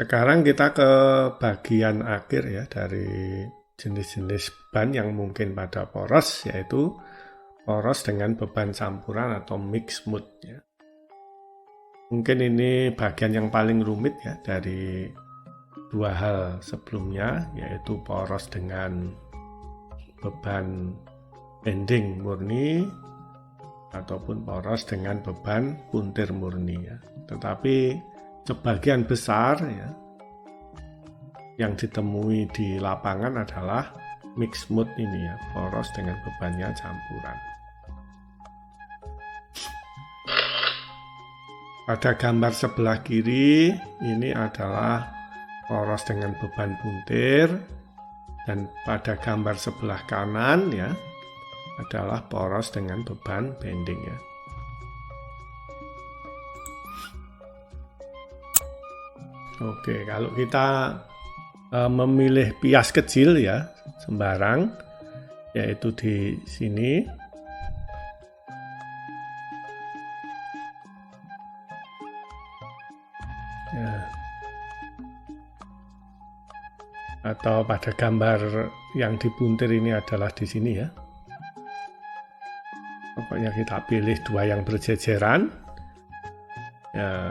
Sekarang kita ke bagian akhir ya dari jenis-jenis ban yang mungkin pada poros, yaitu poros dengan beban campuran atau mixed mood ya. Mungkin ini bagian yang paling rumit ya dari dua hal sebelumnya, yaitu poros dengan beban bending murni ataupun poros dengan beban puntir murni ya. Tetapi sebagian besar ya yang ditemui di lapangan adalah mixed mood ini ya, poros dengan bebannya campuran. Pada gambar sebelah kiri ini adalah poros dengan beban puntir, dan pada gambar sebelah kanan ya adalah poros dengan beban bending ya. Oke, kalau kita memilih pias kecil ya sembarang, yaitu di sini, ya. Atau pada gambar yang dipuntir ini adalah di sini ya. Pokoknya kita pilih dua yang berjejeran. Ya,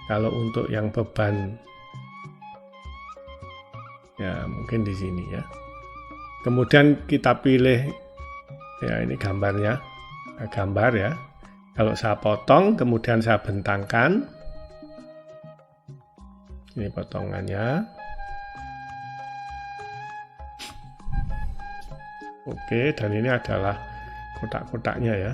kalau untuk yang beban ya mungkin di sini ya. Kemudian kita pilih ya, ini gambarnya, gambar ya. Kalau saya potong kemudian saya bentangkan, ini potongannya. Oke, dan ini adalah kotak-kotaknya ya.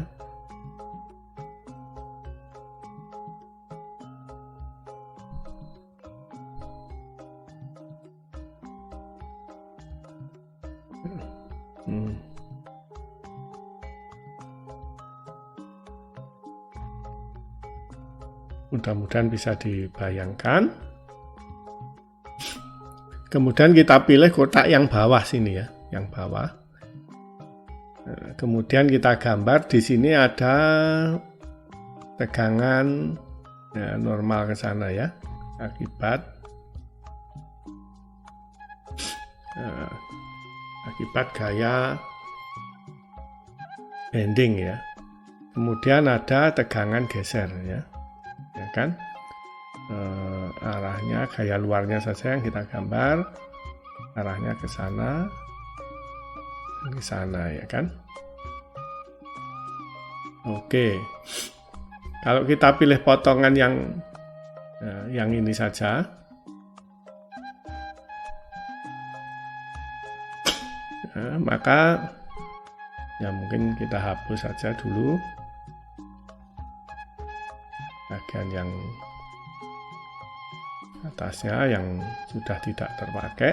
Mudah-mudahan bisa dibayangkan. Kemudian kita pilih kotak yang bawah sini ya, yang bawah. Nah, kemudian kita gambar di sini ada tegangan ya, normal ke sana ya, akibat gaya bending ya. Kemudian ada tegangan geser ya kan, arahnya gaya luarnya saja yang kita gambar, arahnya ke sana, ke sana ya kan. Oke, kalau kita pilih potongan yang ini saja, maka ya mungkin kita hapus saja dulu bagian yang atasnya yang sudah tidak terpakai.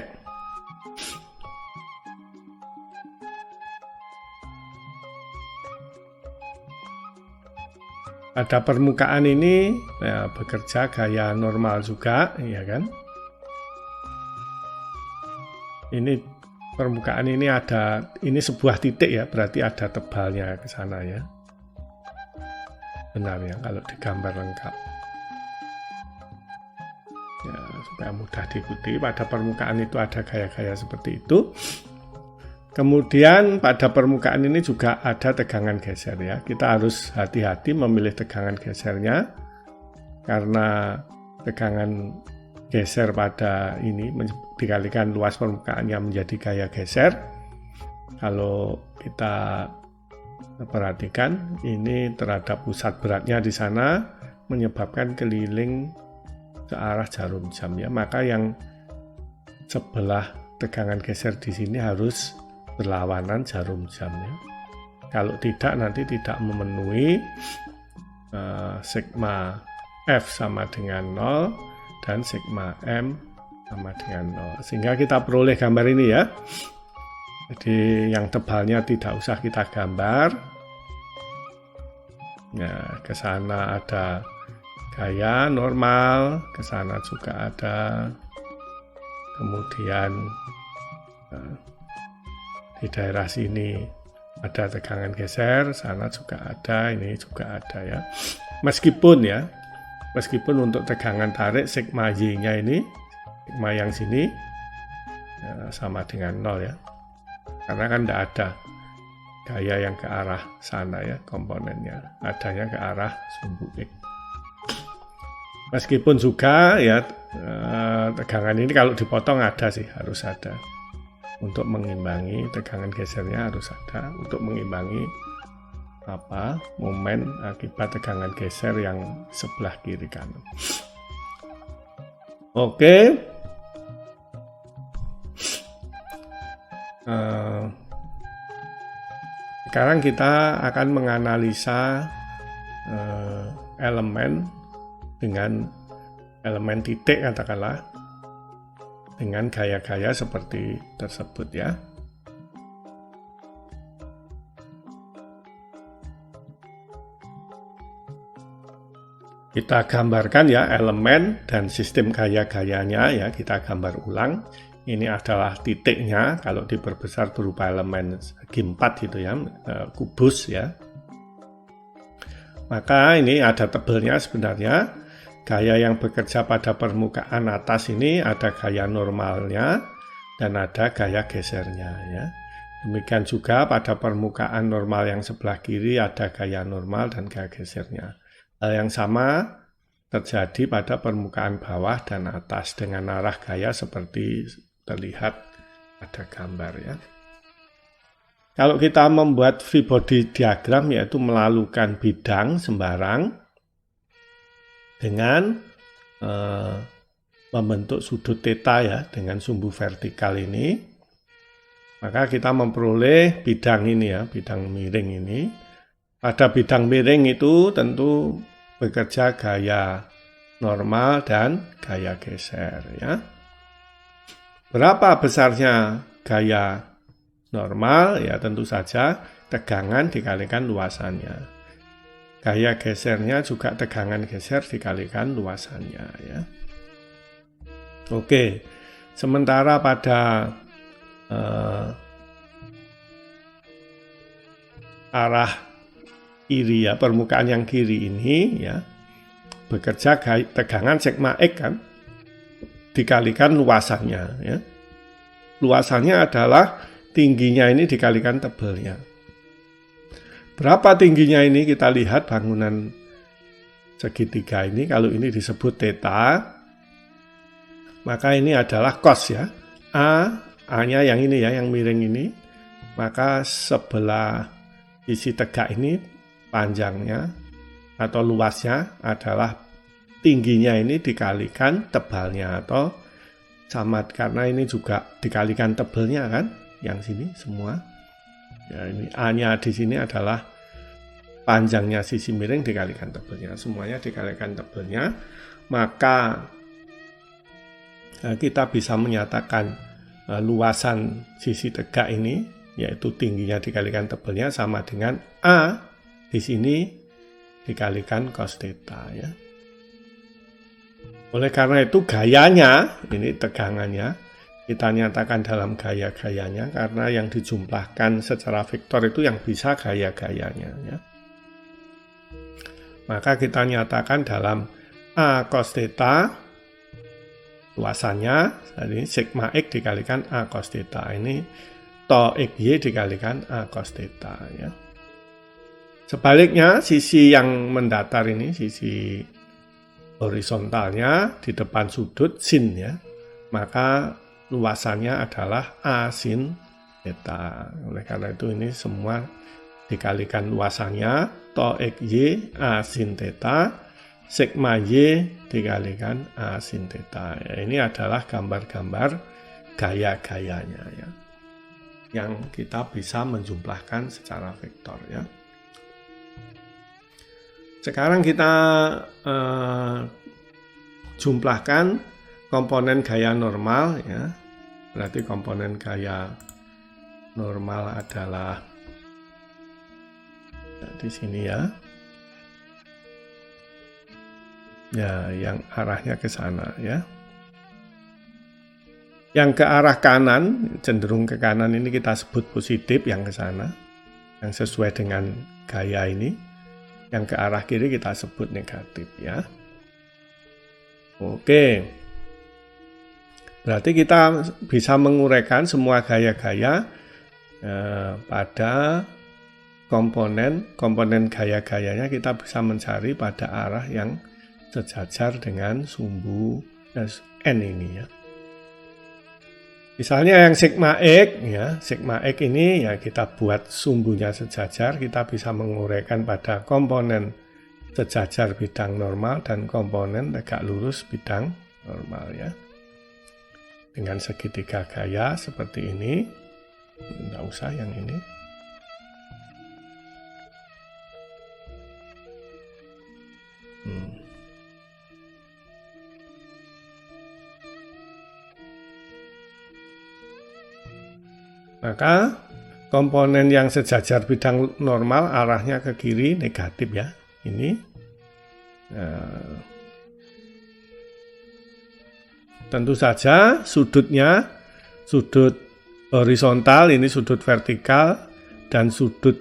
Pada permukaan ini ya, bekerja gaya normal juga ya kan. Ini permukaan ini ada, ini sebuah titik ya, berarti ada tebalnya ke sana ya. Benar ya kalau digambar lengkap. Ya, supaya mudah diikuti, pada permukaan itu ada gaya-gaya seperti itu. Kemudian pada permukaan ini juga ada tegangan geser ya. Kita harus hati-hati memilih tegangan gesernya, karena tegangan geser pada ini dikalikan luas permukaannya menjadi gaya geser. Kalau kita perhatikan ini terhadap pusat beratnya di sana menyebabkan keliling ke arah jarum jam ya. Maka yang sebelah tegangan geser di sini harus berlawanan jarum jam ya. Kalau tidak nanti tidak memenuhi sigma F sama dengan 0 dan sigma M sama dengan 0. Sehingga kita peroleh gambar ini ya. Jadi yang tebalnya tidak usah kita gambar. Nah, ke sana ada gaya normal, ke sana juga ada. Kemudian di daerah sini ada tegangan geser, sana juga ada, ini juga ada ya. Meskipun untuk tegangan tarik sigma Y-nya ini sigma yang sini ya, sama dengan 0 ya. Karena kan tidak ada gaya yang ke arah sana ya komponennya, adanya ke arah sumbu X. Meskipun juga ya tegangan ini kalau dipotong ada sih, harus ada. Untuk mengimbangi tegangan gesernya harus ada untuk mengimbangi momen akibat tegangan geser yang sebelah kiri kanan. Oke. Sekarang kita akan menganalisa elemen dengan elemen titik katakanlah dengan gaya-gaya seperti tersebut ya. Kita gambarkan ya elemen dan sistem gaya-gayanya ya, kita gambar ulang. Ini adalah titiknya kalau diperbesar berupa elemen segi 4 gitu ya, kubus ya. Maka ini ada tebelnya sebenarnya. Gaya yang bekerja pada permukaan atas ini ada gaya normalnya dan ada gaya gesernya ya. Demikian juga pada permukaan normal yang sebelah kiri ada gaya normal dan gaya gesernya. Hal yang sama terjadi pada permukaan bawah dan atas dengan arah gaya seperti terlihat pada gambar ya. Kalau kita membuat free body diagram yaitu melalukan bidang sembarang dengan membentuk sudut theta ya dengan sumbu vertikal ini, maka kita memperoleh bidang ini ya, bidang miring ini. Pada bidang miring itu tentu bekerja gaya normal dan gaya geser ya. Berapa besarnya gaya normal ya, tentu saja tegangan dikalikan luasannya. Gaya gesernya juga tegangan geser dikalikan luasannya ya. Oke, sementara pada arah kiri ya, permukaan yang kiri ini ya, bekerja tegangan sigma X kan dikalikan luasannya ya. Luasannya adalah tingginya ini dikalikan tebelnya. Berapa tingginya ini kita lihat bangunan segitiga ini, kalau ini disebut theta, maka ini adalah cos ya. A-nya yang ini ya, yang miring ini, maka sebelah sisi tegak ini panjangnya atau luasnya adalah tingginya ini dikalikan tebalnya atau sama, karena ini juga dikalikan tebelnya kan, yang sini semua. Ya, ini A-nya di sini adalah panjangnya sisi miring dikalikan tebelnya, semuanya dikalikan tebelnya, maka kita bisa menyatakan luasan sisi tegak ini, yaitu tingginya dikalikan tebelnya sama dengan A di sini dikalikan cos theta ya. Oleh karena itu gayanya, ini tegangannya, kita nyatakan dalam gaya-gayanya karena yang dijumlahkan secara vektor itu yang bisa gaya-gayanya ya. Maka kita nyatakan dalam A cos theta luasannya, jadi sigma X dikalikan A cos theta, ini tau XY dikalikan A cos theta ya. Sebaliknya sisi yang mendatar ini, sisi horizontalnya di depan sudut sin ya, maka luasannya adalah A sin theta. Oleh karena itu ini semua dikalikan luasannya tau XY A sin theta, sigma Y dikalikan A sin theta. Ya, ini adalah gambar-gambar gaya-gayanya ya, yang kita bisa menjumlahkan secara vektor ya. Sekarang kita jumlahkan komponen gaya normal ya. Berarti komponen gaya normal adalah di sini ya. Ya, yang arahnya ke sana ya. Yang ke arah kanan, cenderung ke kanan ini kita sebut positif, yang ke sana, yang sesuai dengan gaya ini. Yang ke arah kiri kita sebut negatif ya. Oke. Berarti kita bisa menguraikan semua gaya-gaya pada komponen gaya-gayanya, kita bisa mencari pada arah yang sejajar dengan sumbu N ini ya. Misalnya yang sigma X ini ya kita buat sumbunya sejajar, kita bisa menguraikan pada komponen sejajar bidang normal dan komponen tegak lurus bidang normal ya. Dengan segitiga gaya seperti ini, nggak usah yang ini. Maka komponen yang sejajar bidang normal arahnya ke kiri negatif ya. Ini tentu saja sudutnya, sudut horizontal ini sudut vertikal, dan sudut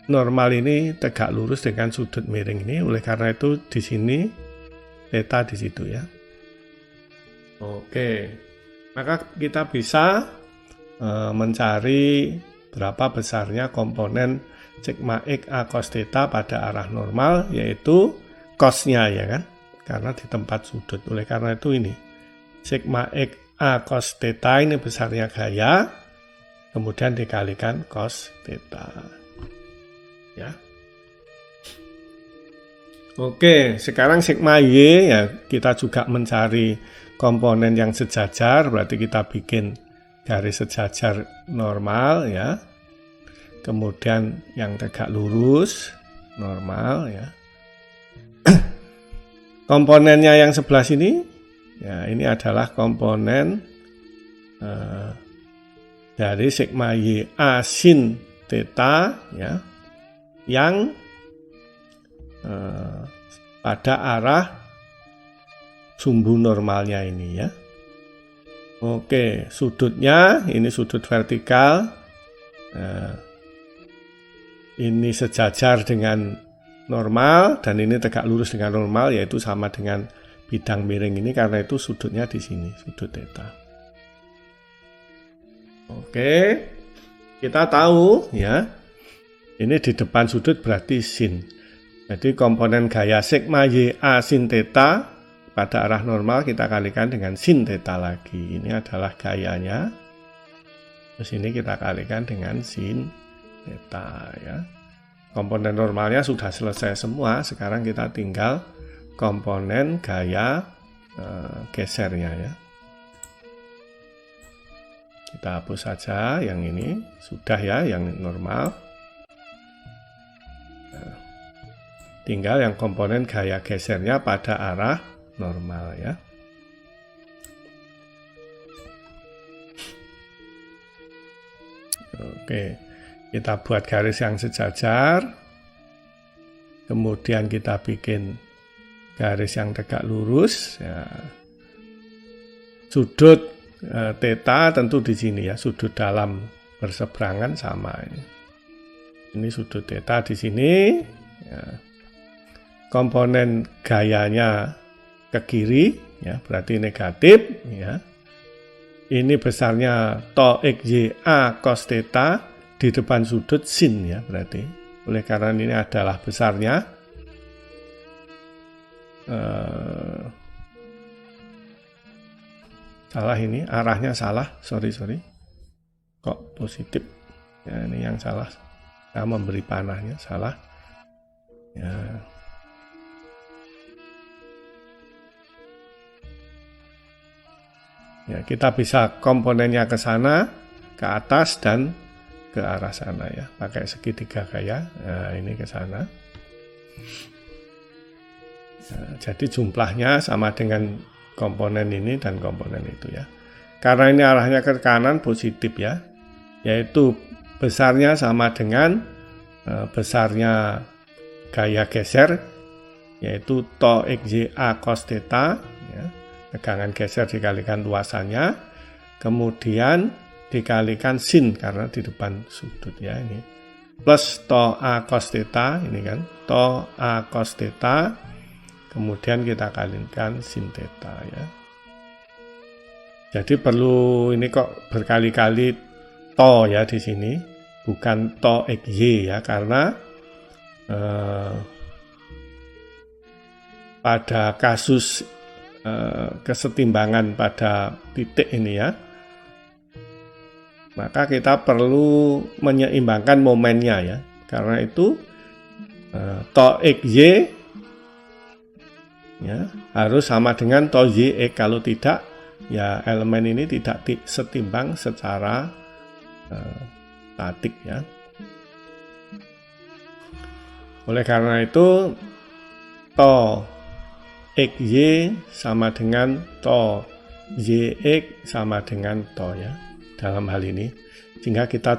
normal ini tegak lurus dengan sudut miring ini. Oleh karena itu di sini theta di situ ya. Oke, maka kita bisa mencari berapa besarnya komponen sigma X A cos theta pada arah normal, yaitu cosnya ya kan, karena di tempat sudut. Oleh karena itu ini sigma X A cos theta ini besarnya gaya, kemudian dikalikan cos theta ya. Oke, sekarang sigma Y ya, kita juga mencari komponen yang sejajar, berarti kita bikin garis sejajar normal ya, kemudian yang tegak lurus normal ya. Komponennya yang sebelah sini ya, ini adalah komponen dari sigma Y A sin theta ya, yang pada arah sumbu normalnya ini ya. Oke, sudutnya ini sudut vertikal, ini sejajar dengan normal dan ini tegak lurus dengan normal, yaitu sama dengan bidang miring ini, karena itu sudutnya di sini, sudut theta. Oke, kita tahu ya, ini di depan sudut berarti sin. Jadi komponen gaya sigma Y A sin theta pada arah normal kita kalikan dengan sin theta lagi. Ini adalah gayanya. Terus ini kita kalikan dengan sin theta ya. Komponen normalnya sudah selesai semua. Sekarang kita tinggal komponen gaya gesernya ya. Kita hapus saja yang ini, sudah ya, yang normal. Nah, tinggal yang komponen gaya gesernya pada arah normal ya. Oke, kita buat garis yang sejajar, kemudian kita bikin garis yang tegak lurus ya. Sudut theta tentu di sini ya, sudut dalam berseberangan sama ini. Ini sudut theta di sini ya. Komponen gayanya ke kiri ya, berarti negatif ya. Ini besarnya tau xy a cos theta di depan sudut sin ya, berarti. Oleh karena ini adalah besarnya salah, ini arahnya salah, sorry kok positif ya, ini yang salah, saya memberi panahnya salah ya. Ya, kita bisa komponennya ke sana, ke atas dan ke arah sana ya, pakai segitiga gaya. Nah, ini ke sana. Nah, jadi jumlahnya sama dengan komponen ini dan komponen itu ya. Karena ini arahnya ke kanan positif ya, yaitu besarnya sama dengan besarnya gaya geser, yaitu tau xy a cos theta ya. Tegangan geser dikalikan luasannya, kemudian dikalikan sin karena di depan sudut ya, ini plus tau a cos theta, ini kan tau a cos theta, kemudian kita kalikan sin theta ya. Jadi perlu ini kok berkali-kali to ya di sini, bukan to XY ya, karena pada kasus kesetimbangan pada titik ini ya, maka kita perlu menyeimbangkan momennya ya. Karena itu to XY ya, harus sama dengan to YX. Kalau tidak, ya elemen ini tidak setimbang secara statik ya. Oleh karena itu, to XY sama dengan to YX sama dengan to ya, dalam hal ini. Sehingga kita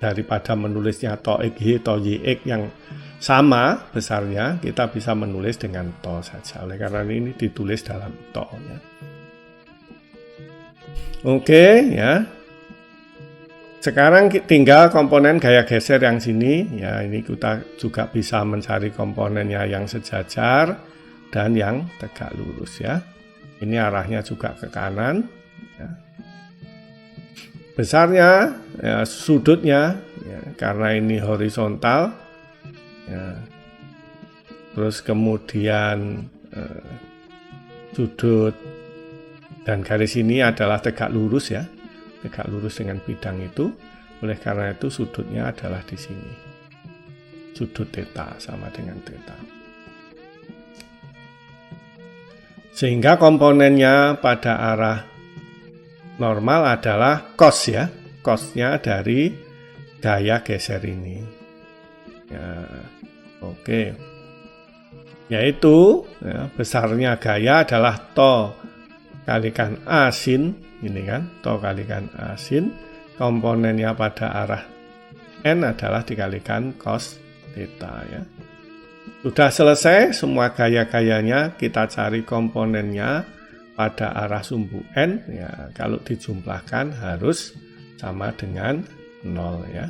daripada menulisnya to XY, to YX yang sama besarnya, kita bisa menulis dengan to saja. Oleh karena ini ditulis dalam to ya. Oke ya. Sekarang tinggal komponen gaya geser yang sini ya, ini kita juga bisa mencari komponennya yang sejajar dan yang tegak lurus ya. Ini arahnya juga ke kanan ya. Besarnya ya, sudutnya ya, karena ini horizontal ya. Terus kemudian sudut dan garis ini adalah tegak lurus ya, tegak lurus dengan bidang itu. Oleh karena itu sudutnya adalah di sini, sudut theta sama dengan theta. Sehingga komponennya pada arah normal adalah cos ya, cosnya dari gaya geser ini ya. Oke, yaitu ya, besarnya gaya adalah to kalikan A sin, ini kan, to kalikan A sin, komponennya pada arah N adalah dikalikan cos theta ya. Sudah selesai semua gaya-gayanya, kita cari komponennya pada arah sumbu N ya, kalau dijumlahkan harus sama dengan 0 ya.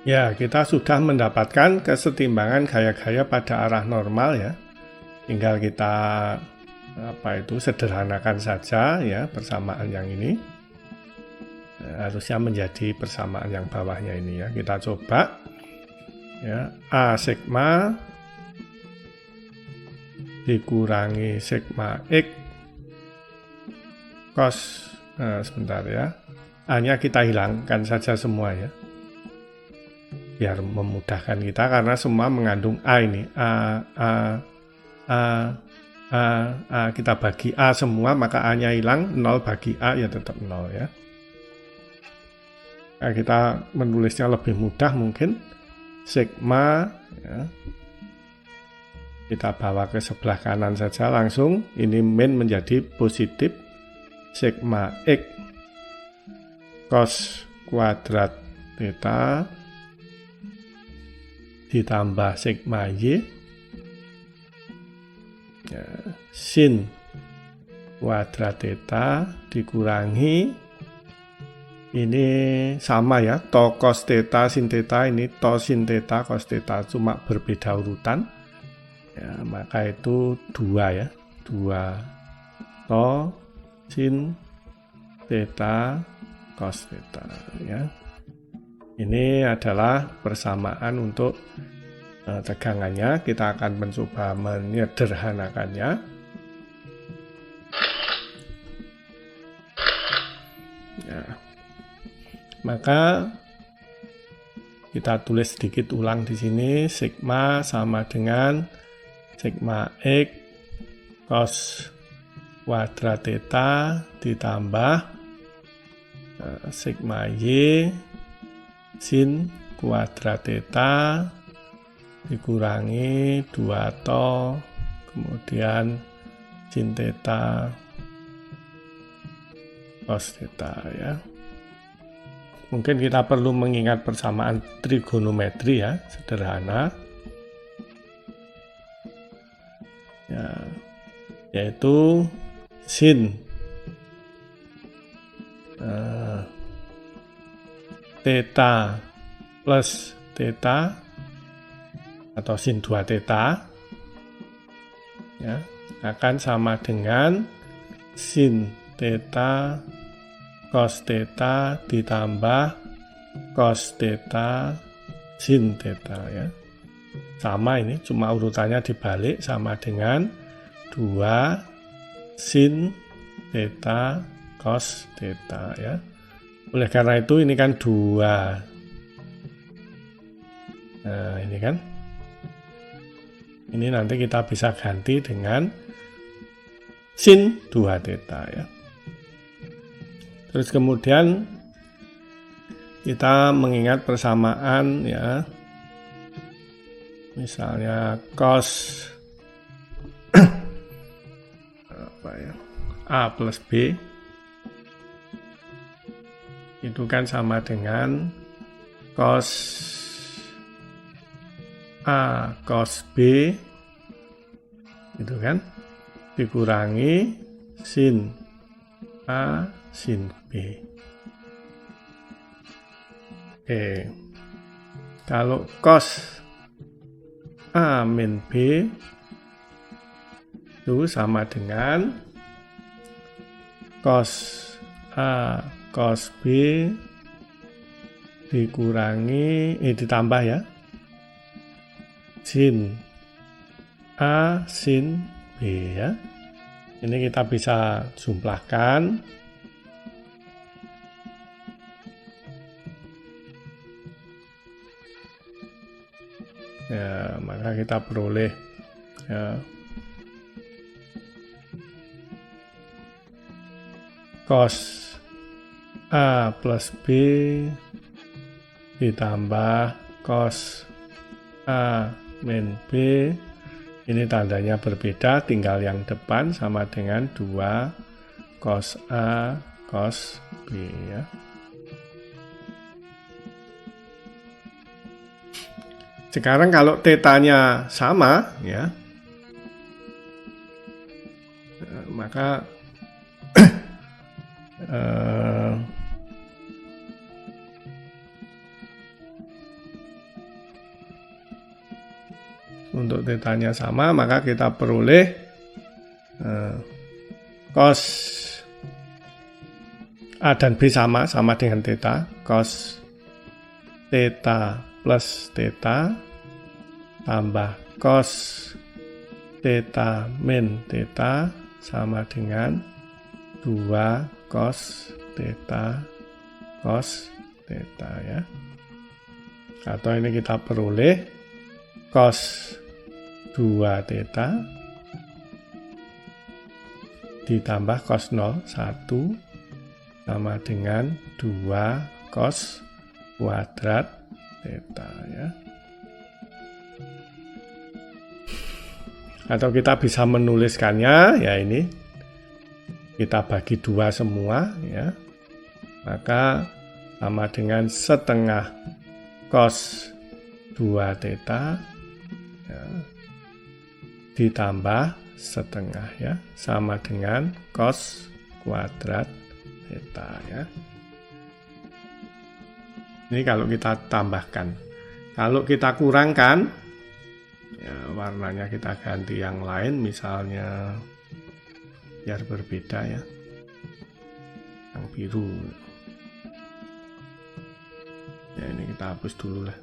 Ya, kita sudah mendapatkan kesetimbangan gaya-gaya pada arah normal ya. Tinggal kita sederhanakan saja ya persamaan yang ini. Harusnya menjadi persamaan yang bawahnya ini ya. Kita coba ya, A sigma dikurangi sigma X cos, sebentar ya, A-nya kita hilangkan saja semua ya, biar memudahkan kita karena semua mengandung A ini. A kita bagi A semua, maka A-nya hilang, 0 bagi A ya tetap 0 ya. Nah, kita menulisnya lebih mudah mungkin. Sigma ya, kita bawa ke sebelah kanan saja langsung. Ini min menjadi positif. Sigma X cos kuadrat theta ditambah sigma Y ya, sin kuadrat theta dikurangi ini sama ya, to cos theta sin theta, ini to sin theta cos theta, cuma berbeda urutan ya, maka itu 2 ya, 2 to sin theta cos theta ya. Ini adalah persamaan untuk tegangannya. Kita akan mencoba menyederhanakannya. Ya. Maka kita tulis sedikit ulang di sini. Sigma sama dengan sigma X cos kuadrat theta ditambah sigma Y sin kuadrat theta dikurangi 2 to kemudian sin theta cos theta ya. Mungkin kita perlu mengingat persamaan trigonometri ya, sederhana ya, yaitu sin theta plus theta atau sin 2 theta ya, akan sama dengan sin theta cos theta ditambah cos theta sin theta ya. Sama ini, cuma urutannya dibalik, sama dengan 2 sin theta cos theta ya. Oleh karena itu ini kan 2. Nah, ini kan. Ini nanti kita bisa ganti dengan sin 2 theta ya. Terus kemudian kita mengingat persamaan ya. Misalnya cos apa ya? A plus B itu kan sama dengan cos A cos B itu kan dikurangi sin A sin B. Oke. Kalau cos A min B itu sama dengan cos A cos B dikurangi ditambah ya sin A sin B ya. Ini kita bisa jumlahkan. Ya, maka kita peroleh ya, cos A plus B ditambah cos A min B, ini tandanya berbeda, tinggal yang depan sama dengan 2 cos A cos B ya. Sekarang kalau tetanya sama ya, maka untuk tetanya sama, maka kita peroleh cos A dan B sama dengan theta, cos theta plus theta tambah cos theta min theta sama dengan 2 cos theta cos theta ya. Atau ini kita peroleh cos 2 theta ditambah cos 0 1 sama dengan 2 cos kuadrat theta ya. Atau kita bisa menuliskannya ya, ini kita bagi 2 semua ya, maka sama dengan setengah cos 2 theta ya, ditambah setengah ya, sama dengan cos kuadrat theta ya. Ini kalau kita tambahkan. Kalau kita kurangkan ya, warnanya kita ganti yang lain, misalnya biar berbeda ya, yang biru ya, ini kita hapus dulu lah.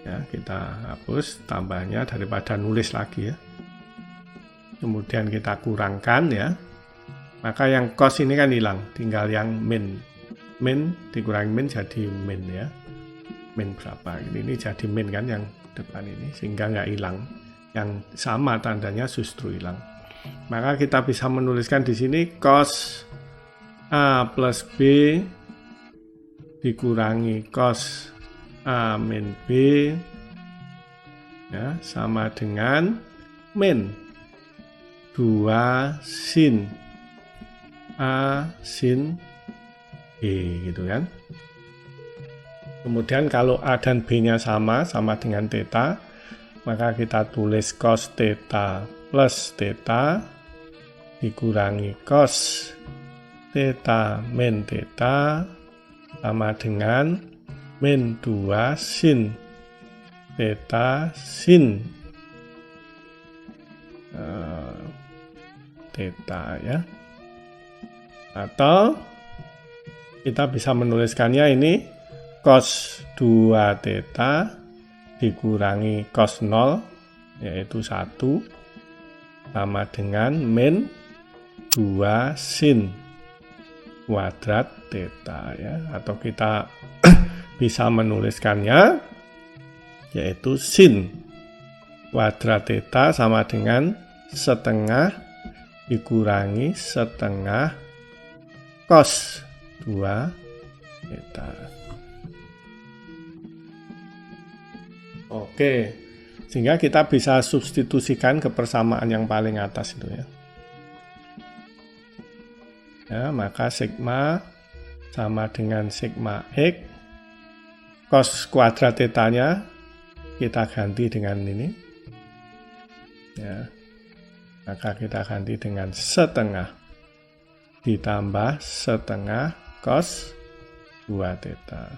Ya, kita hapus tambahnya daripada nulis lagi ya. Kemudian kita kurangkan ya, maka yang cos ini kan hilang, tinggal yang min dikurangi min jadi min ya, min berapa ini jadi min kan yang depan ini, sehingga nggak hilang, yang sama tandanya justru hilang. Maka kita bisa menuliskan di sini cos A plus B dikurangi cos A min B ya, sama dengan min 2 sin A sin B gitu kan. Kemudian kalau A dan B-nya sama dengan theta, maka kita tulis cos theta plus theta dikurangi cos theta min theta sama dengan min 2 sin theta sin theta ya. Atau kita bisa menuliskannya ini cos 2 theta dikurangi cos 0 yaitu 1 sama dengan min 2 sin kuadrat theta ya, atau kita bisa menuliskannya yaitu sin kuadrat theta sama dengan setengah dikurangi setengah cos 2 theta. Oke, sehingga kita bisa substitusikan ke persamaan yang paling atas itu ya. Ya, maka sigma sama dengan sigma X cos kuadrat theta-nya kita ganti dengan ini. Ya. Maka kita ganti dengan setengah ditambah setengah cos 2 theta.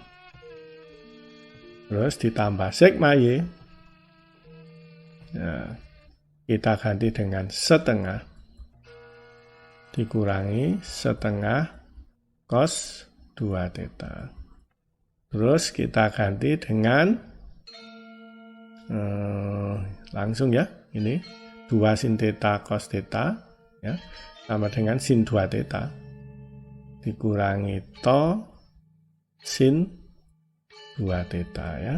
Terus ditambah sigma Y. Ya. Kita ganti dengan setengah dikurangi setengah cos 2 theta. Terus kita ganti dengan langsung ya, ini 2 sin theta cos theta ya, sama dengan sin 2 theta dikurangi to sin 2 theta ya.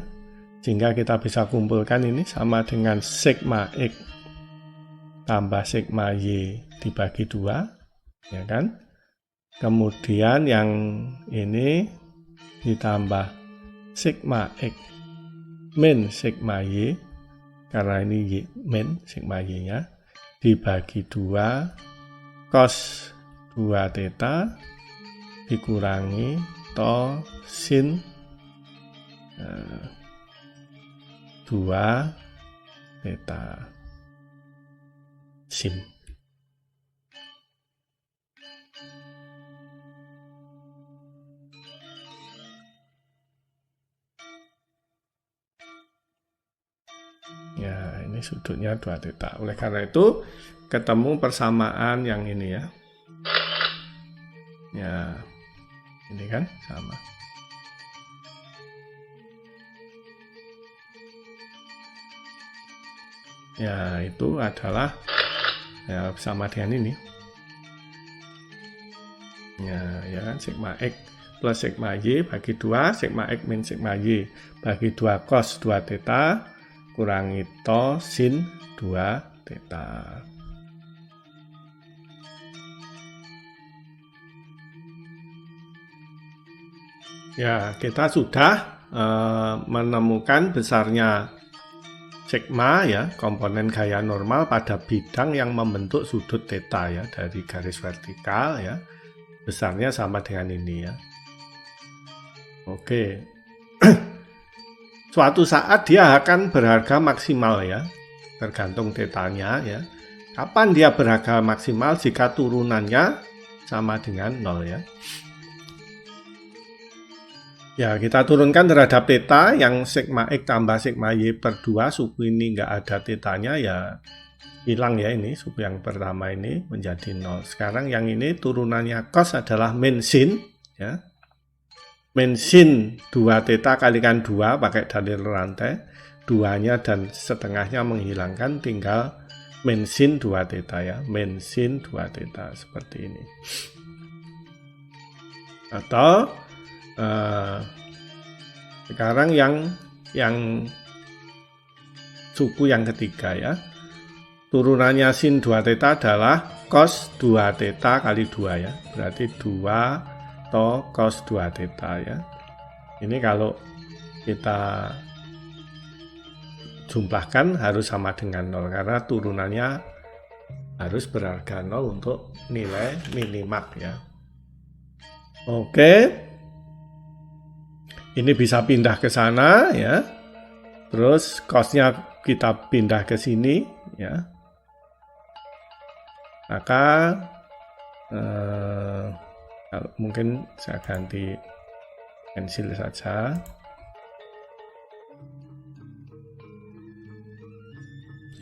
Sehingga kita bisa kumpulkan ini sama dengan sigma X tambah sigma Y dibagi 2 ya kan. Kemudian yang ini ditambah sigma X min sigma Y, karena ini Y min sigma Y nya, dibagi 2 cos 2 theta dikurangi to sin 2 theta sin. Ya, ini sudutnya 2 theta. Oleh karena itu, ketemu persamaan yang ini ya. Ya, ini kan sama. Ya, itu adalah ya sama dengan ini. Ya kan, sigma X plus sigma Y bagi 2, sigma X min sigma Y bagi 2 cos 2 theta kurangi to sin 2 theta. Ya, kita sudah menemukan besarnya sigma ya, komponen gaya normal pada bidang yang membentuk sudut theta ya, dari garis vertikal ya. Besarnya sama dengan ini ya. Oke. Suatu saat dia akan berharga maksimal ya, tergantung tetanya ya. Kapan dia berharga maksimal? Jika turunannya sama dengan 0 ya. Ya, kita turunkan terhadap theta yang sigma X tambah sigma Y per 2, suku ini nggak ada tetanya ya, hilang ya, ini suku yang pertama ini menjadi 0. Sekarang yang ini turunannya cos adalah min sin ya. Min sin 2 theta kalikan 2 pakai dalil rantai, 2-nya dan setengahnya menghilangkan, tinggal min sin 2 theta ya, min sin 2 theta seperti ini. Atau sekarang yang suku yang ketiga ya, turunannya sin 2 theta adalah cos 2 theta kali 2 ya, berarti 2 to cos 2 theta ya. Ini kalau kita jumlahkan harus sama dengan 0 karena turunannya harus berharga 0 untuk nilai minimak ya. Oke. Ini bisa pindah ke sana ya. Terus cosnya kita pindah ke sini ya. Maka mungkin saya ganti pensil saja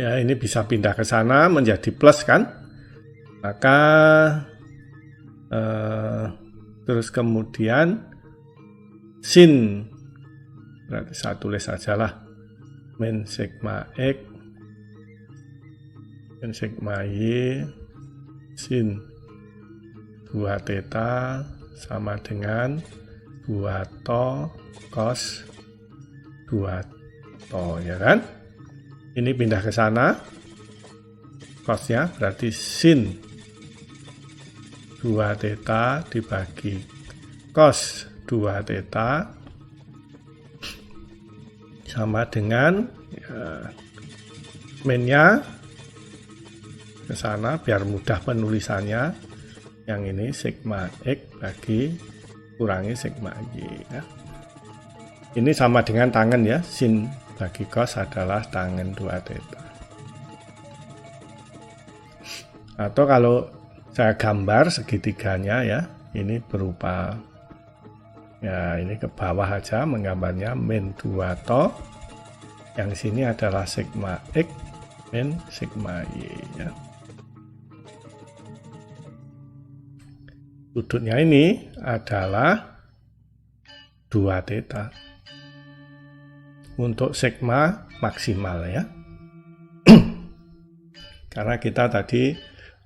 Ya, ini bisa pindah ke sana menjadi plus kan. Maka terus kemudian sin, berarti saya tulis saja lah, min sigma X min sigma Y sin 2 theta sama dengan 2 to cos 2 to, ya kan? Ini pindah ke sana, cosnya berarti sin 2 theta dibagi cos 2 theta sama dengan minnya ke sana biar mudah penulisannya. Yang ini sigma X bagi kurangi sigma Y, ya. Ini sama dengan tangen ya, sin bagi cos adalah tangen 2 theta. Atau kalau saya gambar segitiganya ya, ini berupa, ya ini ke bawah aja menggambarnya min 2 to, yang sini adalah sigma X min sigma Y, ya. Sudutnya ini adalah 2 theta untuk sigma maksimal ya. Karena kita tadi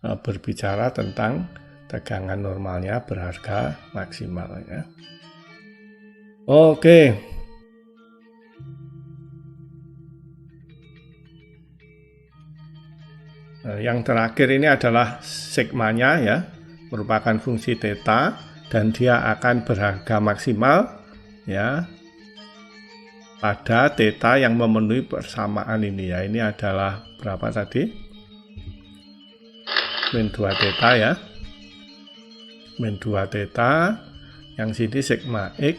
berbicara tentang tegangan normalnya berharga maksimal ya. Oke. Yang terakhir ini adalah sigmanya ya, merupakan fungsi theta dan dia akan berharga maksimal ya pada theta yang memenuhi persamaan ini ya. Ini adalah berapa tadi? Min 2 theta ya. Min 2 theta, yang sini sigma X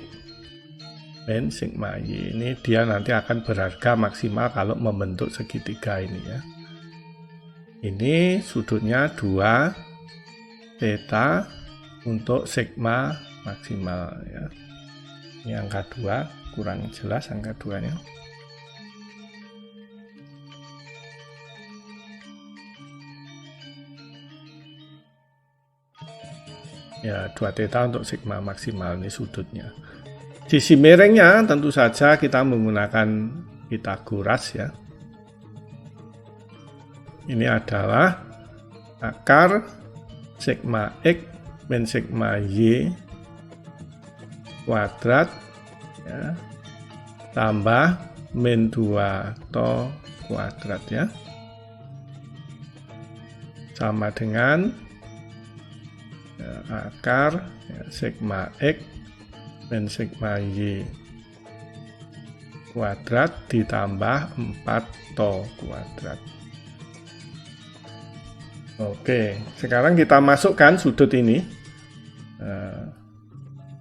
min sigma Y. Ini dia nanti akan berharga maksimal kalau membentuk segitiga ini ya. Ini sudutnya 2 theta untuk sigma maksimal ya. Ini angka 2, kurang jelas angka 2-nya. Ya, 2 theta untuk sigma maksimal, ini sudutnya. Sisi miringnya tentu saja kita menggunakan Pythagoras ya. Ini adalah akar sigma X min sigma Y kuadrat ya, tambah min 2 to kuadrat ya, sama dengan akar ya, sigma X min sigma Y kuadrat ditambah 4 to kuadrat. Oke, sekarang kita masukkan sudut ini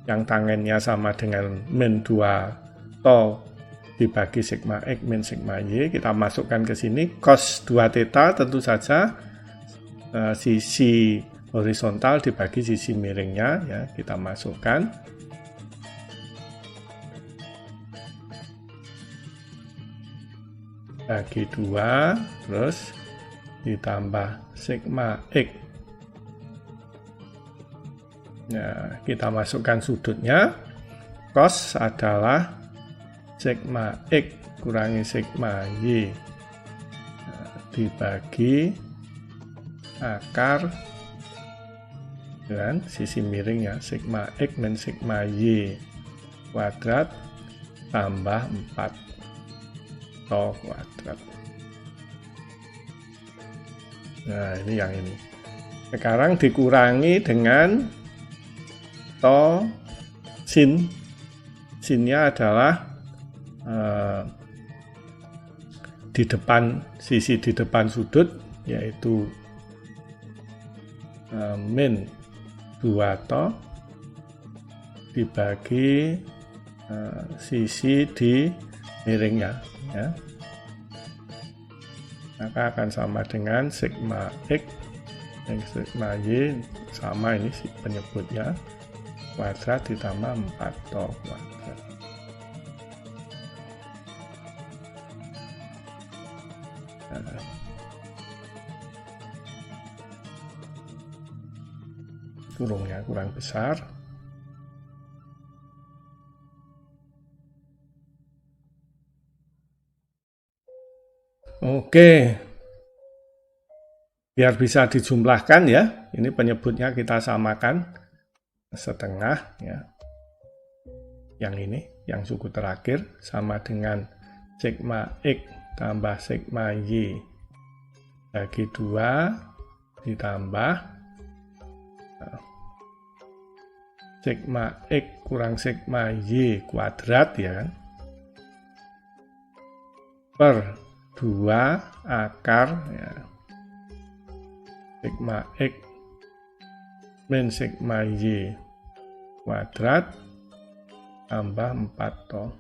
yang tangennya sama dengan min 2 to dibagi sigma X min sigma Y, kita masukkan ke sini. Cos 2 theta tentu saja sisi horizontal dibagi sisi miringnya ya, kita masukkan. Bagi 2 terus ditambah sigma X. Nah, kita masukkan sudutnya. Cos adalah sigma X kurangi sigma Y dibagi akar dan sisi miringnya sigma X min sigma Y kuadrat tambah 4 to kuadrat. Nah, ini yang ini. Sekarang dikurangi dengan to sin. Sinnya adalah di depan, sisi di depan sudut, yaitu min 2 to dibagi sisi di miringnya ya. Maka akan sama dengan sigma X dan sigma Y, sama ini penyebutnya, kuadrat ditambah 4 to kuadrat. Nah, kurungnya kurang besar. Oke, biar bisa dijumlahkan ya, ini penyebutnya kita samakan setengah ya. Yang ini, yang suku terakhir sama dengan sigma X tambah sigma Y bagi 2 ditambah sigma X kurang sigma Y kuadrat ya kan, per 2 akar ya, sigma X min sigma Y kuadrat tambah 4 toh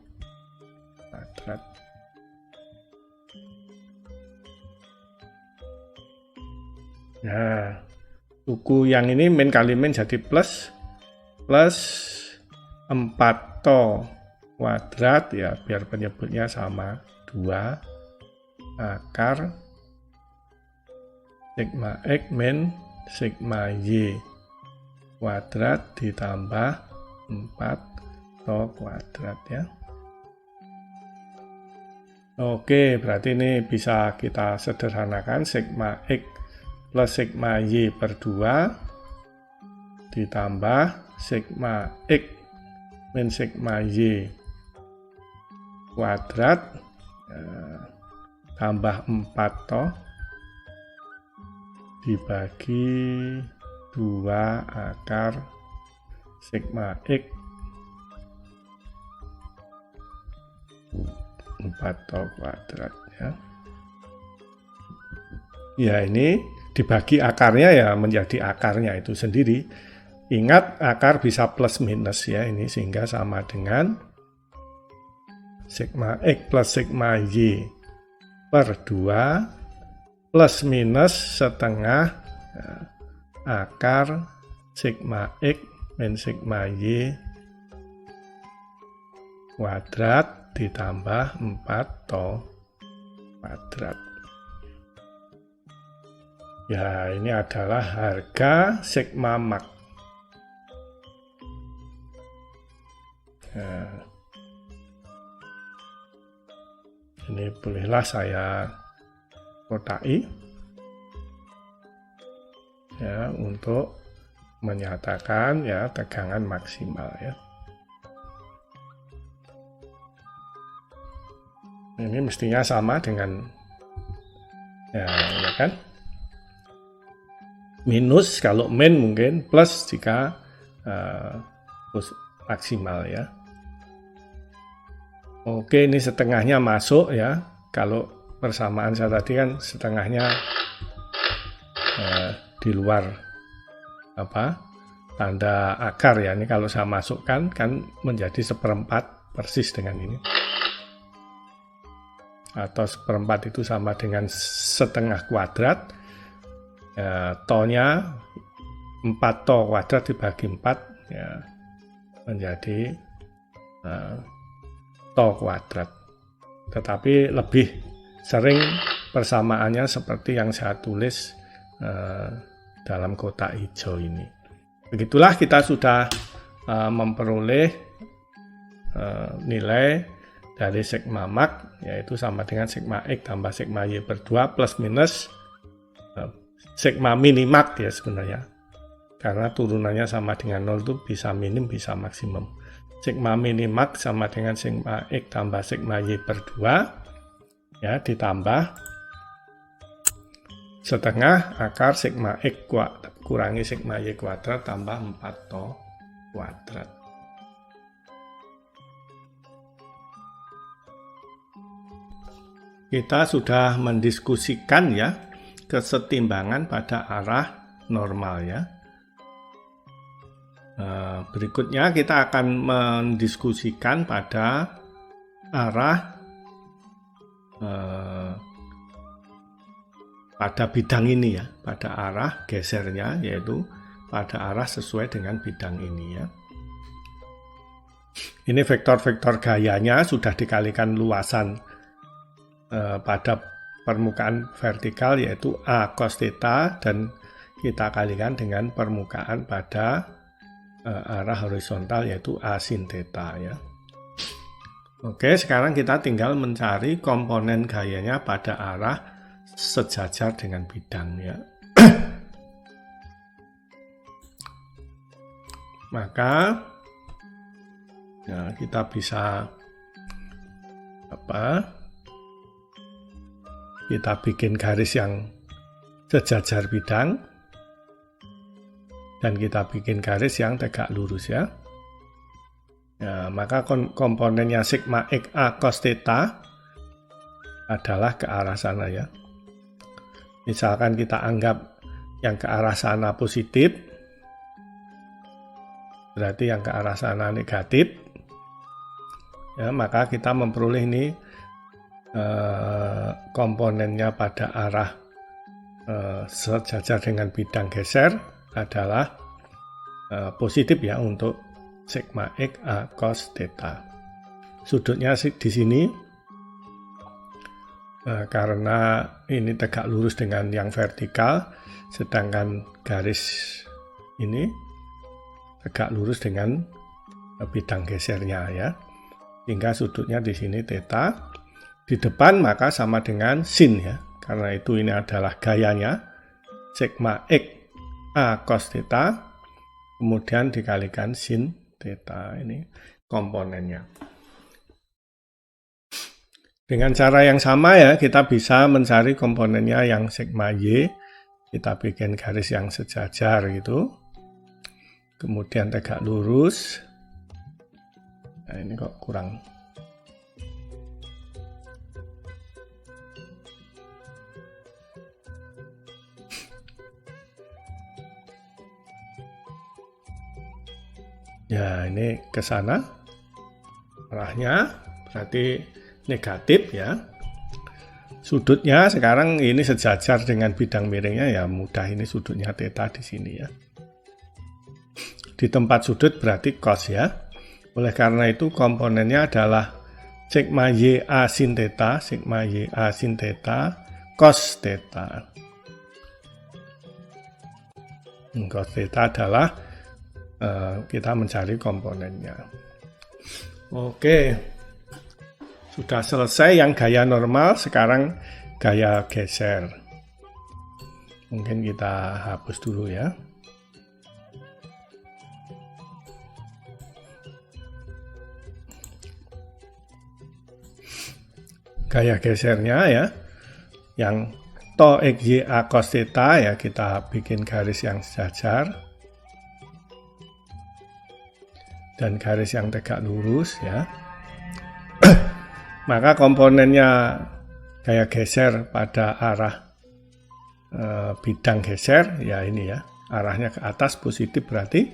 kuadrat. Nah, suku yang ini min kali min jadi plus 4 to kuadrat ya, biar penyebutnya sama, 2 akar sigma X min sigma Y kuadrat ditambah 4 to kuadrat ya. Oke, berarti ini bisa kita sederhanakan, sigma X plus sigma Y per 2 ditambah sigma X min sigma Y kuadrat tambah 4 toh dibagi 2 akar sigma X 4 toh kuadrat ya. Ya, ini dibagi akarnya ya menjadi akarnya itu sendiri. Ingat, akar bisa plus minus ya ini, sehingga sama dengan sigma X plus sigma Y per 2 plus minus setengah akar sigma X min sigma Y kuadrat ditambah 4 to kuadrat. Ya, ini adalah harga sigma max. Nah, ini bolehlah saya kotai ya untuk menyatakan ya tegangan maksimal ya. Ini mestinya sama dengan ya kan? Minus kalau min mungkin, plus jika maksimal ya. Oke, ini setengahnya masuk ya. Kalau persamaan saya tadi kan setengahnya di luar tanda akar ya. Ini kalau saya masukkan kan menjadi 1/4 persis dengan ini. Atau 1/4 itu sama dengan setengah kuadrat. To-nya 4 to kuadrat dibagi 4 ya menjadi to kuadrat. Tetapi lebih sering persamaannya seperti yang saya tulis dalam kotak hijau ini. Begitulah kita sudah memperoleh nilai dari sigma max, yaitu sama dengan sigma X tambah sigma Y per 2 plus minus sigma minimax ya sebenarnya, karena turunannya sama dengan 0 itu bisa minim bisa maksimum. Sigma minimax sama dengan sigma X tambah sigma Y per 2 ya ditambah setengah akar sigma X kurangi sigma Y kuadrat tambah 4 to kuadrat. Kita sudah mendiskusikan ya kesetimbangan pada arah normal ya. Berikutnya kita akan mendiskusikan pada arah pada bidang ini ya, pada arah gesernya, yaitu pada arah sesuai dengan bidang ini ya. Ini vektor-vektor gayanya sudah dikalikan luasan pada permukaan vertikal, yaitu A cos theta, dan kita kalikan dengan permukaan pada arah horizontal, yaitu A sin theta ya. Oke, sekarang kita tinggal mencari komponen gayanya pada arah sejajar dengan bidang ya. Maka ya, kita bisa kita bikin garis yang sejajar bidang dan kita bikin garis yang tegak lurus ya. Ya, maka komponennya sigma x a cos theta adalah ke arah sana ya. Misalkan kita anggap yang ke arah sana positif, berarti yang ke arah sana negatif. Ya, maka kita memperoleh ini komponennya pada arah sejajar dengan bidang geser adalah positif ya untuk sigma x a cos theta. Sudutnya di sini karena ini tegak lurus dengan yang vertikal, sedangkan garis ini tegak lurus dengan bidang gesernya ya. Hingga sudutnya di sini theta. Di depan maka sama dengan sin ya. Karena itu ini adalah gayanya sigma x a cos theta, kemudian dikalikan sin theta, ini komponennya. Dengan cara yang sama ya, kita bisa mencari komponennya yang sigma y. Kita bikin garis yang sejajar gitu, kemudian tegak lurus. Nah, ini kok kurang. Ya, ini ke sana arahnya, berarti negatif ya. Sudutnya sekarang ini sejajar dengan bidang miringnya ya, mudah, ini sudutnya theta di sini ya. Di tempat sudut berarti cos ya. Oleh karena itu komponennya adalah sigma y a sin theta, sigma y a sin theta, cos theta. Cos theta adalah kita mencari komponennya. Oke, sudah selesai yang gaya normal, sekarang gaya geser. Mungkin kita hapus dulu ya. Gaya gesernya ya, yang to x y a cos theta ya, kita bikin garis yang sejajar dan garis yang tegak lurus ya. Maka komponennya gaya geser pada arah bidang geser ya, ini ya, arahnya ke atas positif berarti.